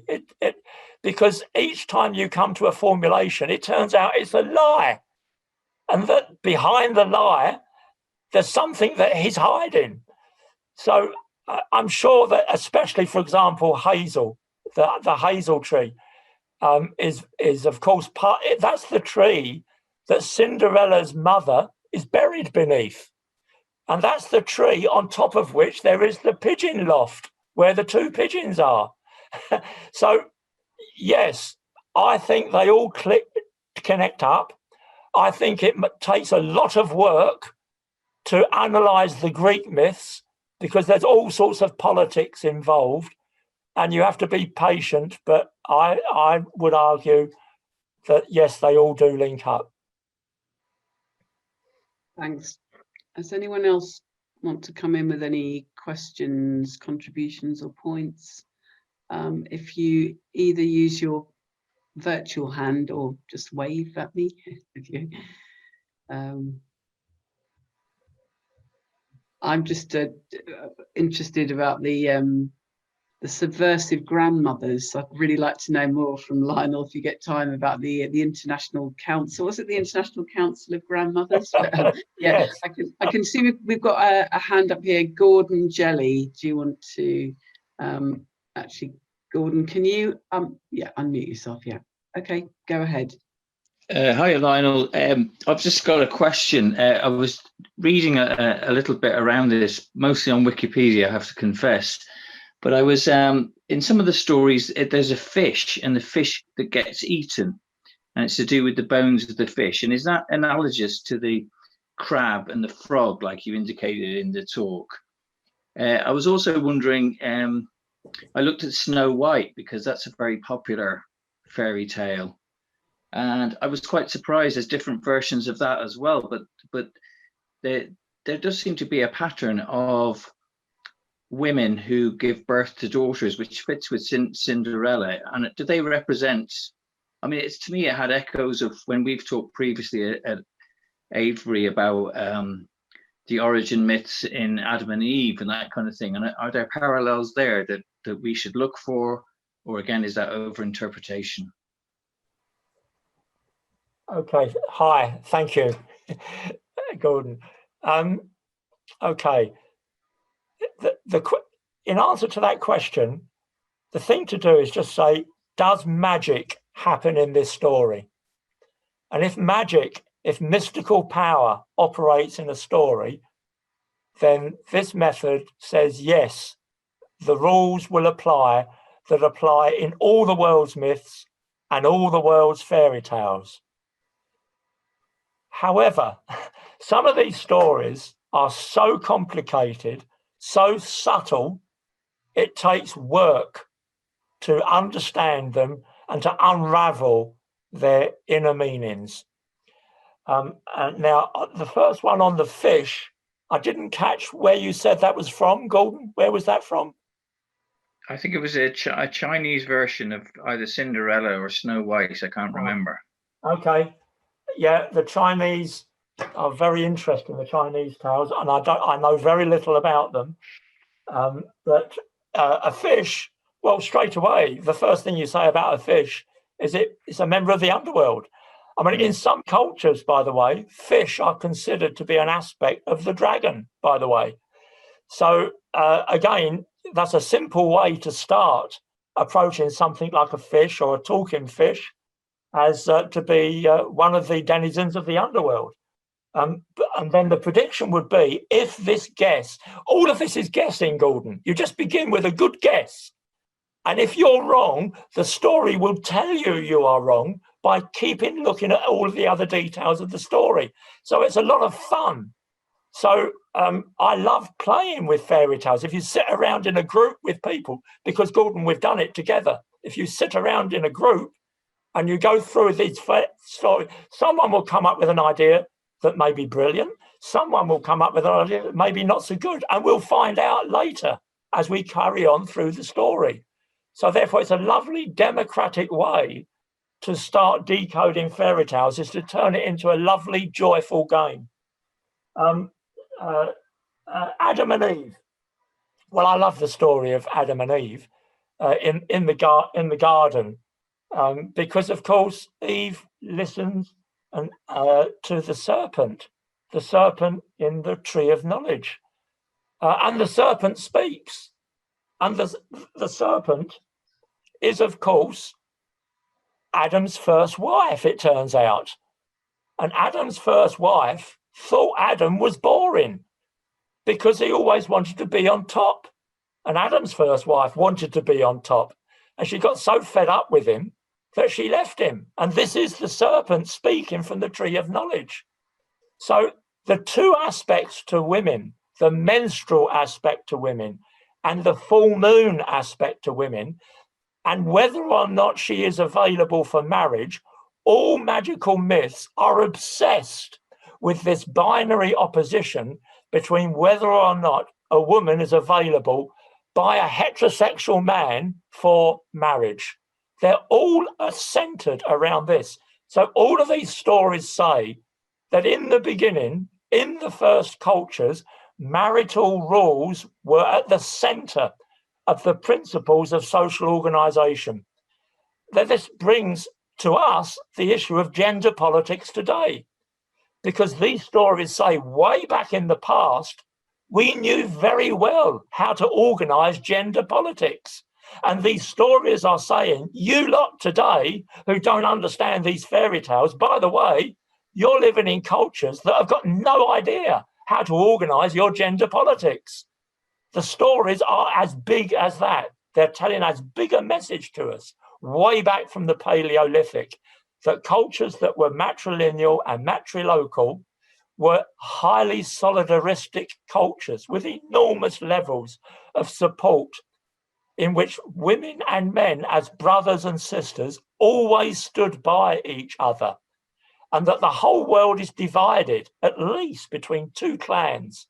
Because each time you come to a formulation, it turns out it's a lie. And that behind the lie, there's something that he's hiding. So I'm sure that, especially, for example, hazel, the hazel tree, is of course that's the tree that Cinderella's mother is buried beneath. And that's the tree on top of which there is the pigeon loft where the 2 pigeons are. So, yes, I think they all connect up. I think it takes a lot of work to analyze the Greek myths because there's all sorts of politics involved and you have to be patient. But I would argue that, yes, they all do link up. Thanks. Does anyone else want to come in with any questions, contributions or points? If you either use your virtual hand or just wave at me. If you, I'm just interested about the subversive grandmothers. I'd really like to know more from Lionel, if you get time, about the International Council. Was it the International Council of Grandmothers? But, yeah, yes. I can see we've got a hand up here. Gordon Jelly, do you want to actually, Gordon, can you unmute yourself? Yeah, okay, go ahead. Hi, Lionel. I've just got a question. I was reading a little bit around this, mostly on Wikipedia, I have to confess. But I was in some of the stories, there's a fish and the fish that gets eaten, and it's to do with the bones of the fish. And is that analogous to the crab and the frog, like you indicated in the talk? I was also wondering, I looked at Snow White because that's a very popular fairy tale. And I was quite surprised there's different versions of that as well. But there does seem to be a pattern of women who give birth to daughters, which fits with Cinderella. And do they represent, I mean, it's, to me, it had echoes of when we've talked previously at Avebury about the origin myths in Adam and Eve and that kind of thing. And are there parallels there that we should look for? Or again, is that over-interpretation? Okay, hi, thank you, Gordon. Okay. In answer to that question, the thing to do is just say, does magic happen in this story? And if magic, if mystical power operates in a story, then this method says, yes, the rules will apply that apply in all the world's myths and all the world's fairy tales. However, some of these stories are so complicated, so subtle, it takes work to understand them and to unravel their inner meanings. And now, the first one on the fish, I didn't catch where you said that was from, Gordon. Where was that from? I think it was a Chinese version of either Cinderella or Snow White. I can't remember. Okay. Yeah, the Chinese are very interesting, the Chinese tales, and I know very little about them. But a fish, well, straight away, the first thing you say about a fish is it's a member of the underworld. I mean, in some cultures, by the way, fish are considered to be an aspect of the dragon, by the way. So again, that's a simple way to start approaching something like a fish or a talking fish as to be one of the denizens of the underworld. And then the prediction would be, if this guess, all of this is guessing, Gordon, you just begin with a good guess. And if you're wrong, the story will tell you are wrong by looking at all of the other details of the story. So it's a lot of fun So I love playing with fairy tales. If you sit around in a group with people, because Gordon, we've done it together. If you sit around in a group and you go through these stories, someone will come up with an idea that may be brilliant. Someone will come up with an idea that may be not so good. And we'll find out later as we carry on through the story. So therefore, it's a lovely democratic way to start decoding fairy tales, is to turn it into a lovely, joyful game. Adam and Eve. Well, I love the story of Adam and Eve in the garden, because of course Eve listens to the serpent in the tree of knowledge, and the serpent speaks, and the serpent is of course Adam's first wife, it turns out. And Adam's first wife thought Adam was boring because he always wanted to be on top. And Adam's first wife wanted to be on top. And she got so fed up with him that she left him. And this is the serpent speaking from the tree of knowledge. So the two aspects to women, the menstrual aspect to women and the full moon aspect to women, and whether or not she is available for marriage, all magical myths are obsessed with this binary opposition between whether or not a woman is available by a heterosexual man for marriage. They're all centered around this. So all of these stories say that in the beginning, in the first cultures, marital rules were at the center of the principles of social organization. That this brings to us the issue of gender politics today, because these stories say way back in the past, we knew very well how to organize gender politics. And these stories are saying, you lot today who don't understand these fairy tales, by the way, you're living in cultures that have got no idea how to organize your gender politics. The stories are as big as that. They're telling as big a message to us, way back from the Paleolithic, that cultures that were matrilineal and matrilocal were highly solidaristic cultures with enormous levels of support, in which women and men as brothers and sisters always stood by each other, and that the whole world is divided at least between two clans,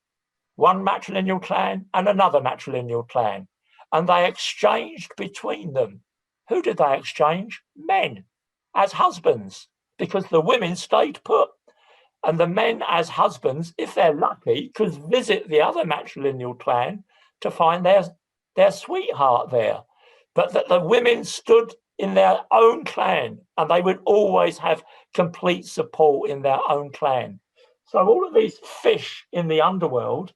one matrilineal clan and another matrilineal clan, and they exchanged between them. Who did they exchange? Men as husbands, because the women stayed put. And the men as husbands, if they're lucky, could visit the other matrilineal clan to find their sweetheart there. But that the women stood in their own clan, and they would always have complete support in their own clan. So all of these fish in the underworld,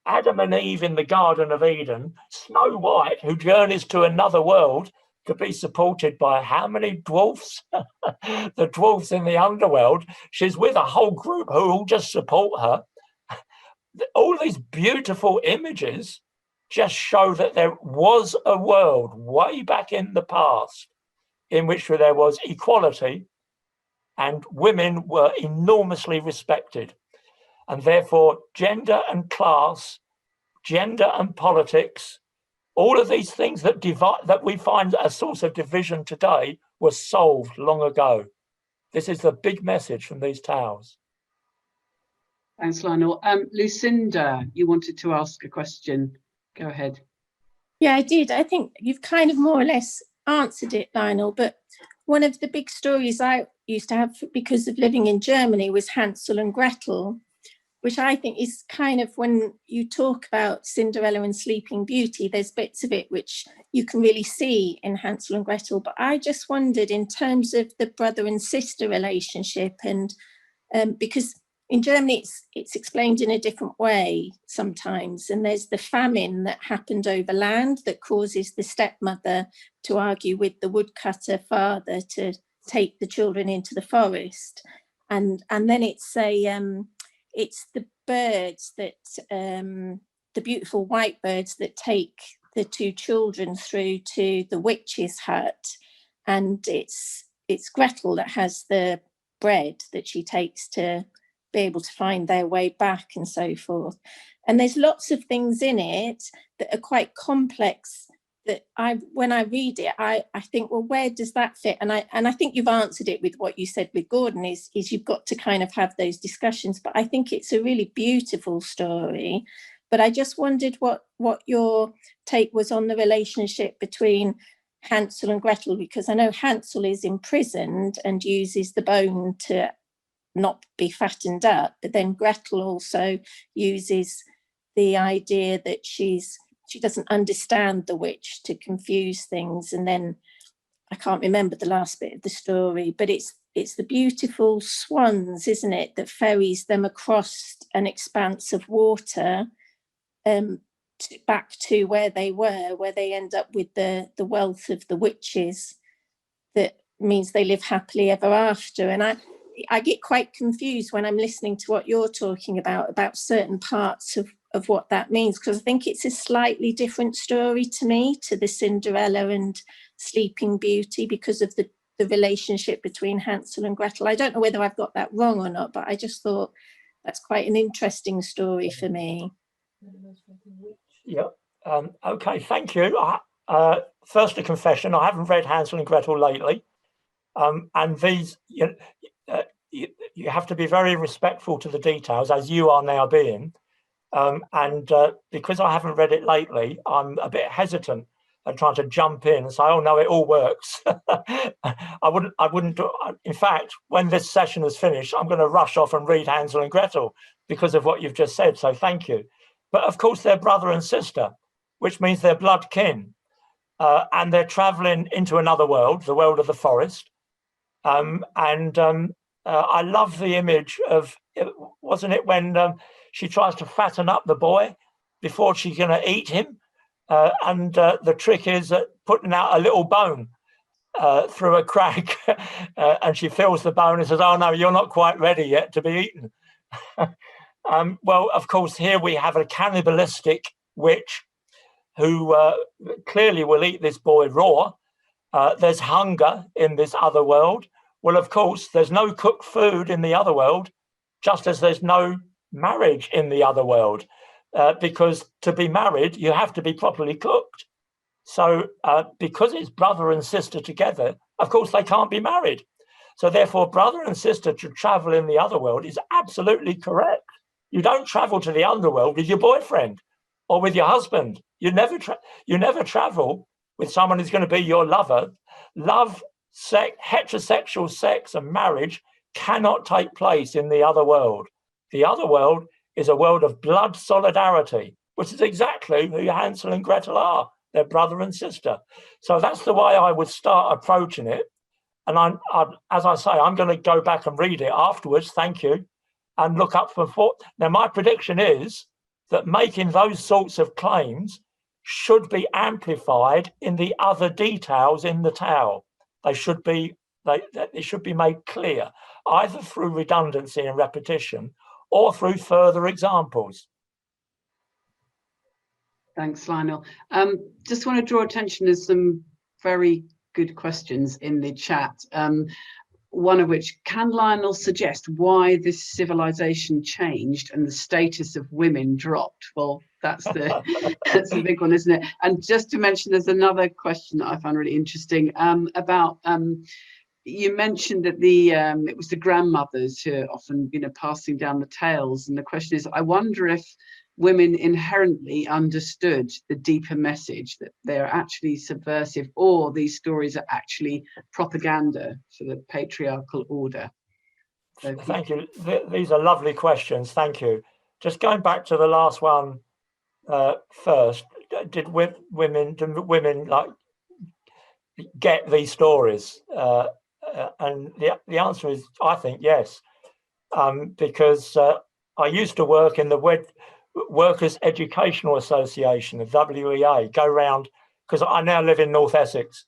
Adam and Eve in the Garden of Eden, Snow White, who journeys to another world to be supported by how many dwarfs? The dwarfs in the underworld. She's with a whole group who all just support her. All these beautiful images just show that there was a world way back in the past in which there was equality and women were enormously respected. And therefore, gender and class, gender and politics, all of these things that divide, that we find a source of division today, were solved long ago. This is the big message from these tales. Thanks, Lionel. Lucinda, you wanted to ask a question. Go ahead. Yeah, I did. I think you've kind of more or less answered it, Lionel, but one of the big stories I used to have because of living in Germany was Hansel and Gretel, which I think is kind of, when you talk about Cinderella and Sleeping Beauty, there's bits of it which you can really see in Hansel and Gretel. But I just wondered, in terms of the brother and sister relationship, and because in Germany it's explained in a different way sometimes, and there's the famine that happened over land that causes the stepmother to argue with the woodcutter father to take the children into the forest, and then it's the birds that, the beautiful white birds that take the two children through to the witch's hut. And it's Gretel that has the bread that she takes to be able to find their way back and so forth. And there's lots of things in it that are quite complex that when I read it, I think, well, where does that fit? And I think you've answered it with what you said with Gordon is you've got to kind of have those discussions. But I think it's a really beautiful story. But I just wondered what your take was on the relationship between Hansel and Gretel, because I know Hansel is imprisoned and uses the bone to not be fattened up, but then Gretel also uses the idea that she doesn't understand the witch to confuse things. And then I can't remember the last bit of the story, but it's the beautiful swans, isn't it, that ferries them across an expanse of water back to where they were, where they end up with the wealth of the witches. That means they live happily ever after. And I get quite confused when I'm listening to what you're talking about certain parts of what that means, because I think it's a slightly different story to me to the Cinderella and Sleeping Beauty because of the relationship between Hansel and Gretel. I don't know whether I've got that wrong or not, but I just thought that's quite an interesting story for me. Yeah. Okay, thank you. First, a confession, I haven't read Hansel and Gretel lately. And these, you have to be very respectful to the details, as you are now being. And because I haven't read it lately, I'm a bit hesitant and trying to jump in and say, oh no, it all works. I wouldn't do, in fact, when this session is finished, I'm going to rush off and read Hansel and Gretel because of what you've just said, so thank you. But of course they're brother and sister, which means they're blood kin. And they're traveling into another world, the world of the forest. I love the image of, wasn't it when she tries to fatten up the boy before she's going to eat him? The trick is putting out a little bone through a crack and she feels the bone and says, oh no, you're not quite ready yet to be eaten. Well, of course, here we have a cannibalistic witch who clearly will eat this boy raw. There's hunger in this other world. Well, of course, there's no cooked food in the other world, just as there's no marriage in the other world, because to be married, you have to be properly cooked. So because it's brother and sister together, of course, they can't be married. So therefore, brother and sister to travel in the other world is absolutely correct. You don't travel to the underworld with your boyfriend or with your husband. You never travel with someone who's going to be your lover. Love, sex, heterosexual sex and marriage cannot take place in the other world. The other world is a world of blood solidarity, which is exactly who Hansel and Gretel are. They're brother and sister. So that's the way I would start approaching it. And as I say, I'm going to go back and read it afterwards, thank you, and look up for. Now, my prediction is that making those sorts of claims should be amplified in the other details in the tale. They should be made clear, either through redundancy and repetition or through further examples. Thanks, Lionel. Just want to draw attention to some very good questions in the chat. One of which, can Lionel suggest why this civilization changed and the status of women dropped? Well, that's the big one, isn't it? And just to mention, there's another question that I found really interesting about. You mentioned that it was the grandmothers who are often, passing down the tales, and the question is, I wonder if women inherently understood the deeper message that they're actually subversive, or these stories are actually propaganda for the patriarchal order. So, thank you. These are lovely questions. Thank you. Just going back to the last one first, did women like get these stories? And the answer is, I think, yes, because I used to work in the Workers' Educational Association, the WEA, go round, because I now live in North Essex,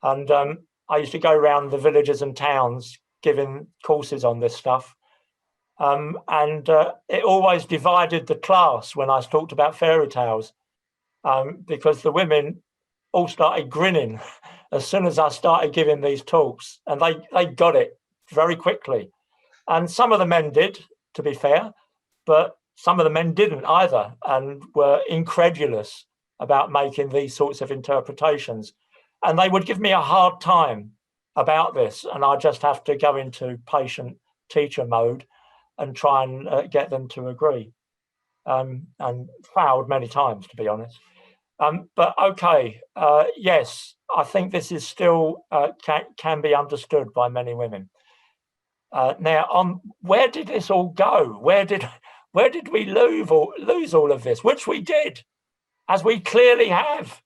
and I used to go around the villages and towns giving courses on this stuff. And it always divided the class when I talked about fairy tales, because the women all started grinning as soon as I started giving these talks, and they got it very quickly. And some of the men did, to be fair, but some of the men didn't either and were incredulous about making these sorts of interpretations. And they would give me a hard time about this, and I just have to go into patient teacher mode and try and get them to agree, and failed many times, to be honest. But okay, yes, I think this is still can be understood by many women. Now, where did this all go? Where did we lose all of this? Which we did, as we clearly have.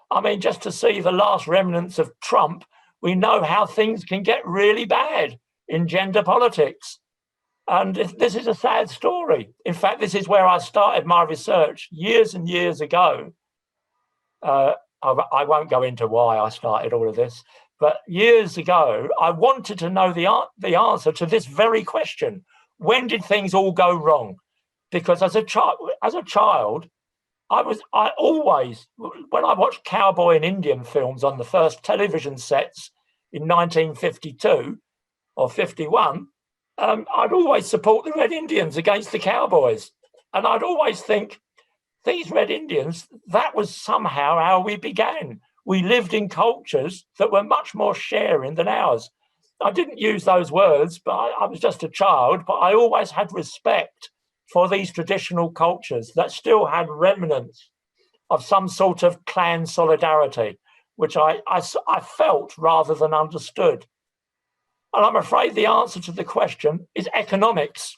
I mean, just to see the last remnants of Trump, we know how things can get really bad in gender politics. And this is a sad story. In fact, this is where I started my research years and years ago. I won't go into why I started all of this, but years ago, I wanted to know the answer to this very question. When did things all go wrong? Because as a child, I always, when I watched cowboy and Indian films on the first television sets in 1952 or 51, I'd always support the Red Indians against the cowboys. And I'd always think, these Red Indians, that was somehow how we began. We lived in cultures that were much more sharing than ours. I didn't use those words, but I was just a child, but I always had respect for these traditional cultures that still had remnants of some sort of clan solidarity, which I felt rather than understood. And I'm afraid the answer to the question is economics,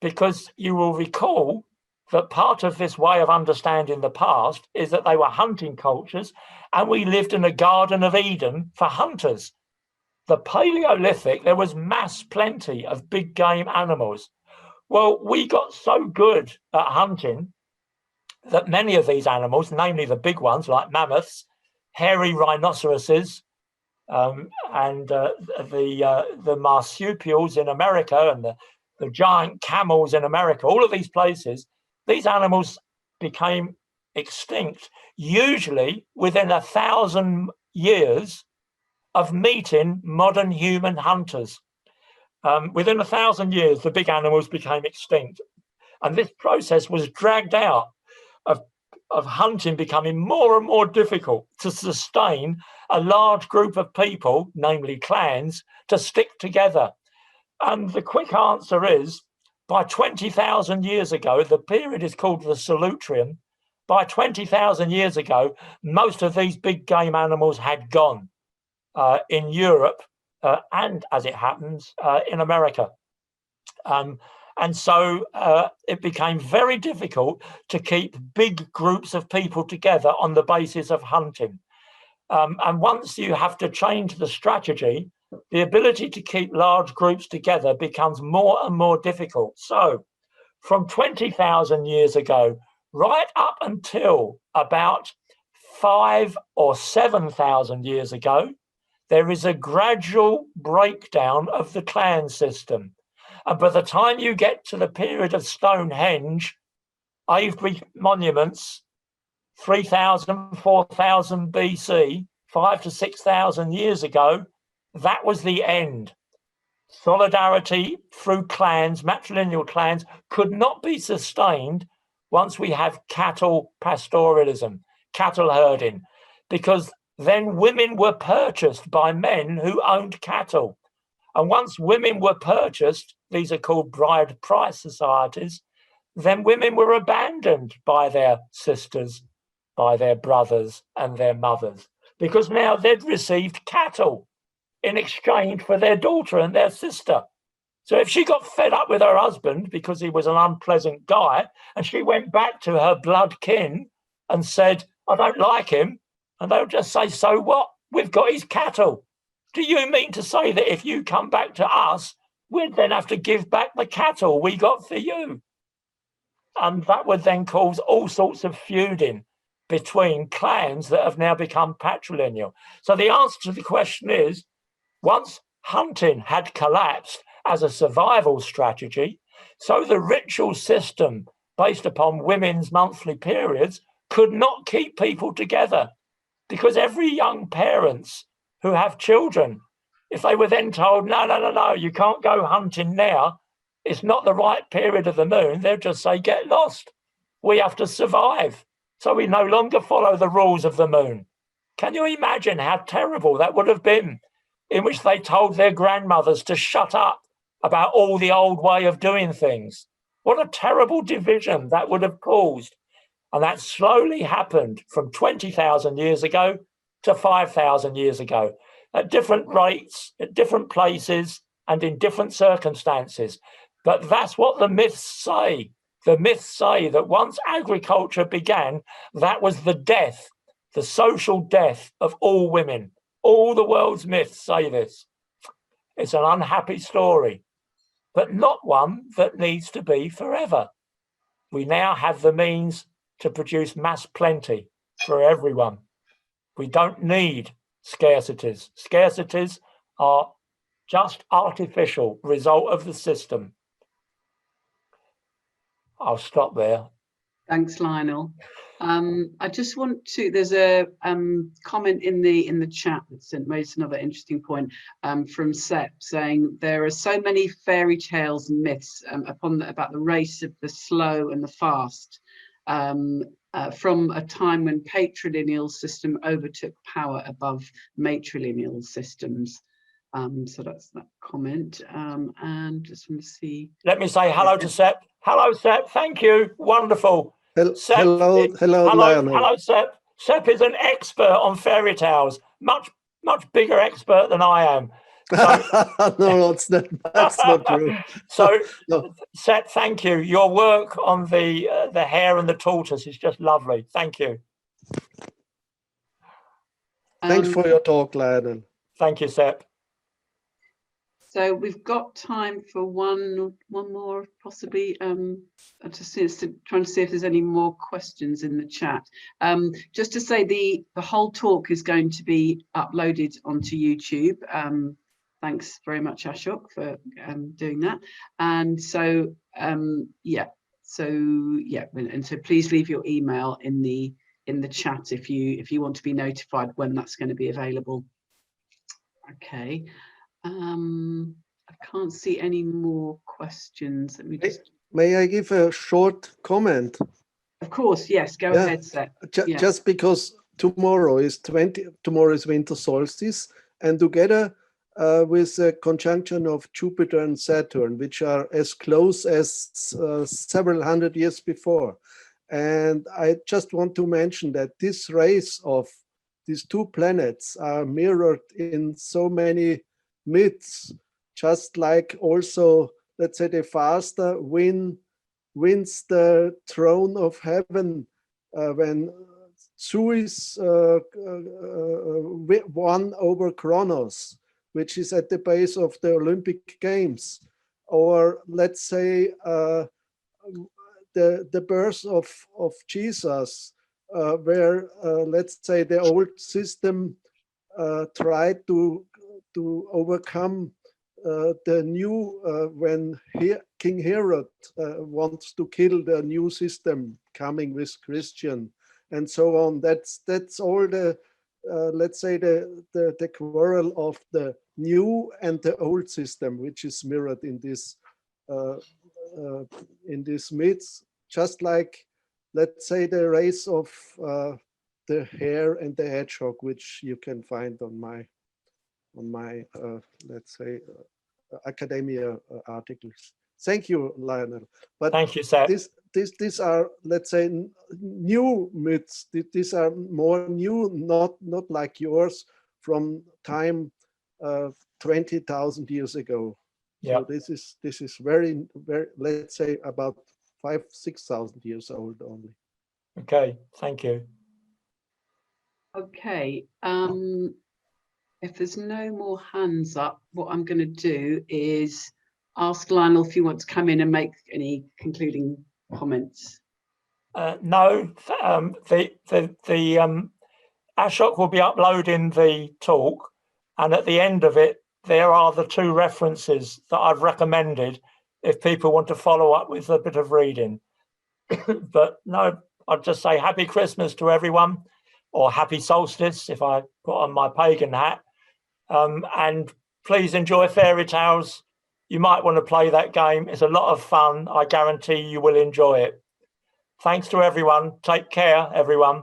because you will recall that part of this way of understanding the past is that they were hunting cultures and we lived in a Garden of Eden for hunters. The Paleolithic, there was mass plenty of big game animals. Well, we got so good at hunting that many of these animals, namely the big ones like mammoths, hairy rhinoceroses, and the marsupials in America and the giant camels in America, all of these places, these animals became extinct, usually within 1,000 years of meeting modern human hunters. Within 1,000 years, the big animals became extinct. And this process was dragged out of hunting becoming more and more difficult to sustain a large group of people, namely clans, to stick together. And the quick answer is, by 20,000 years ago, the period is called the Solutrean. By 20,000 years ago, most of these big game animals had gone in Europe and, as it happens, in America. And so it became very difficult to keep big groups of people together on the basis of hunting. And once you have to change the strategy, the ability to keep large groups together becomes more and more difficult. So from 20,000 years ago, right up until about 5,000 or 7,000 years ago, there is a gradual breakdown of the clan system. And by the time you get to the period of Stonehenge, Avebury monuments, 3,000, 4,000 BC, 5,000 to 6,000 years ago, that was the end. Solidarity through clans, matrilineal clans, could not be sustained once we have cattle pastoralism, cattle herding, because then women were purchased by men who owned cattle. And once women were purchased, these are called bride price societies, then women were abandoned by their sisters, by their brothers and their mothers, because now they'd received cattle in exchange for their daughter and their sister. So if she got fed up with her husband because he was an unpleasant guy, and she went back to her blood kin and said, I don't like him, and they'll just say, so what? We've got his cattle. Do you mean to say that if you come back to us, we'd then have to give back the cattle we got for you? And that would then cause all sorts of feuding between clans that have now become patrilineal. So the answer to the question is, once hunting had collapsed as a survival strategy, so the ritual system based upon women's monthly periods could not keep people together, because every young parents who have children, if they were then told, no, you can't go hunting now, it's not the right period of the moon, they'll just say, get lost. We have to survive. So we no longer follow the rules of the moon. Can you imagine how terrible that would have been, in which they told their grandmothers to shut up about all the old way of doing things? What a terrible division that would have caused. And that slowly happened from 20,000 years ago to 5,000 years ago, at different rates, at different places, and in different circumstances. But that's what the myths say. The myths say that once agriculture began, that was the death, the social death of all women. All the world's myths say this. It's an unhappy story, but not one that needs to be forever. We now have the means to produce mass plenty for everyone. We don't need scarcities. Scarcities are just artificial result of the system. I'll stop there. Thanks, Lionel. I just want to, there's a comment in the chat that raised another interesting point from Sep, saying there are so many fairy tales and myths about the race of the slow and the fast from a time when patrilineal system overtook power above matrilineal systems. So that's that comment. And just want to see. Let me say hello to Sep. Hello, Sep. Thank you. Wonderful. Sep, hello, Lionel. Hello, Sep. Sep is an expert on fairy tales, much bigger expert than I am. So, no, that's not true. So, no. Sep, thank you. Your work on the hare and the tortoise is just lovely. Thank you. Thanks for your talk, Lionel. Thank you, Sep. So we've got time for one more, possibly. I'm just trying to see if there's any more questions in the chat. Just to say, the whole talk is going to be uploaded onto YouTube. Thanks very much, Ashok, for doing that. And so, yeah. And so please leave your email in the chat if you want to be notified when that's going to be available. Okay. I can't see any more questions. Let me just... May I give a short comment? Of course, yes. Go ahead, Seth. Just because tomorrow is winter solstice, and together with a conjunction of Jupiter and Saturn, which are as close as several hundred years before. And I just want to mention that this race of these two planets are mirrored in so many myths, just like also, let's say, the faster wins the throne of heaven when Zeus won over Kronos, which is at the base of the Olympic Games. Or let's say the birth of Jesus, where let's say the old system tried to overcome the new when King Herod wants to kill the new system coming with Christian and so on. That's all the let's say the quarrel of the new and the old system, which is mirrored in this myths, just like, let's say, the race of the hare and the hedgehog, which you can find on my let's say academia articles. Thank you, Lionel. But thank you, sir. These are, let's say, new myths. These are more new, not like yours from time 20,000 years ago. Yeah. So this is very, let's say, about 5,000-6,000 years old only. Okay, thank you. Okay. If there's no more hands up, what I'm going to do is ask Lionel if you want to come in and make any concluding comments. No, the Ashok will be uploading the talk, and at the end of it, there are the two references that I've recommended if people want to follow up with a bit of reading. But no, I'll just say happy Christmas to everyone, or happy solstice if I put on my pagan hat. And please enjoy fairy tales you might want to play that game. It's a lot of fun. I guarantee you will enjoy it. Thanks to everyone. Take care, everyone.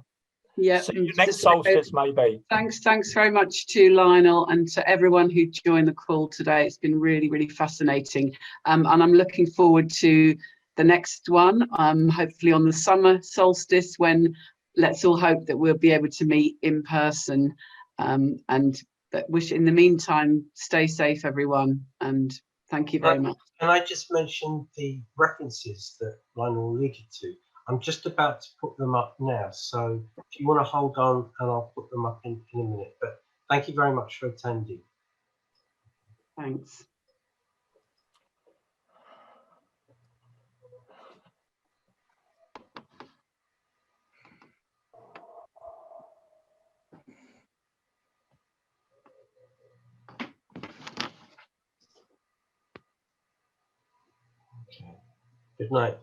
Yeah. See you next solstice, maybe. Thanks very much to Lionel and to everyone who joined the call today. It's been really, really fascinating. And I'm looking forward to the next one, hopefully on the summer solstice, when let's all hope that we'll be able to meet in person. And that wish in the meantime, stay safe, everyone. And thank you very much. Can I just mention the references that Lionel alluded to? I'm just about to put them up now, so if you want to hold on, and I'll put them up in a minute. But thank you very much for attending. Thanks. Good night.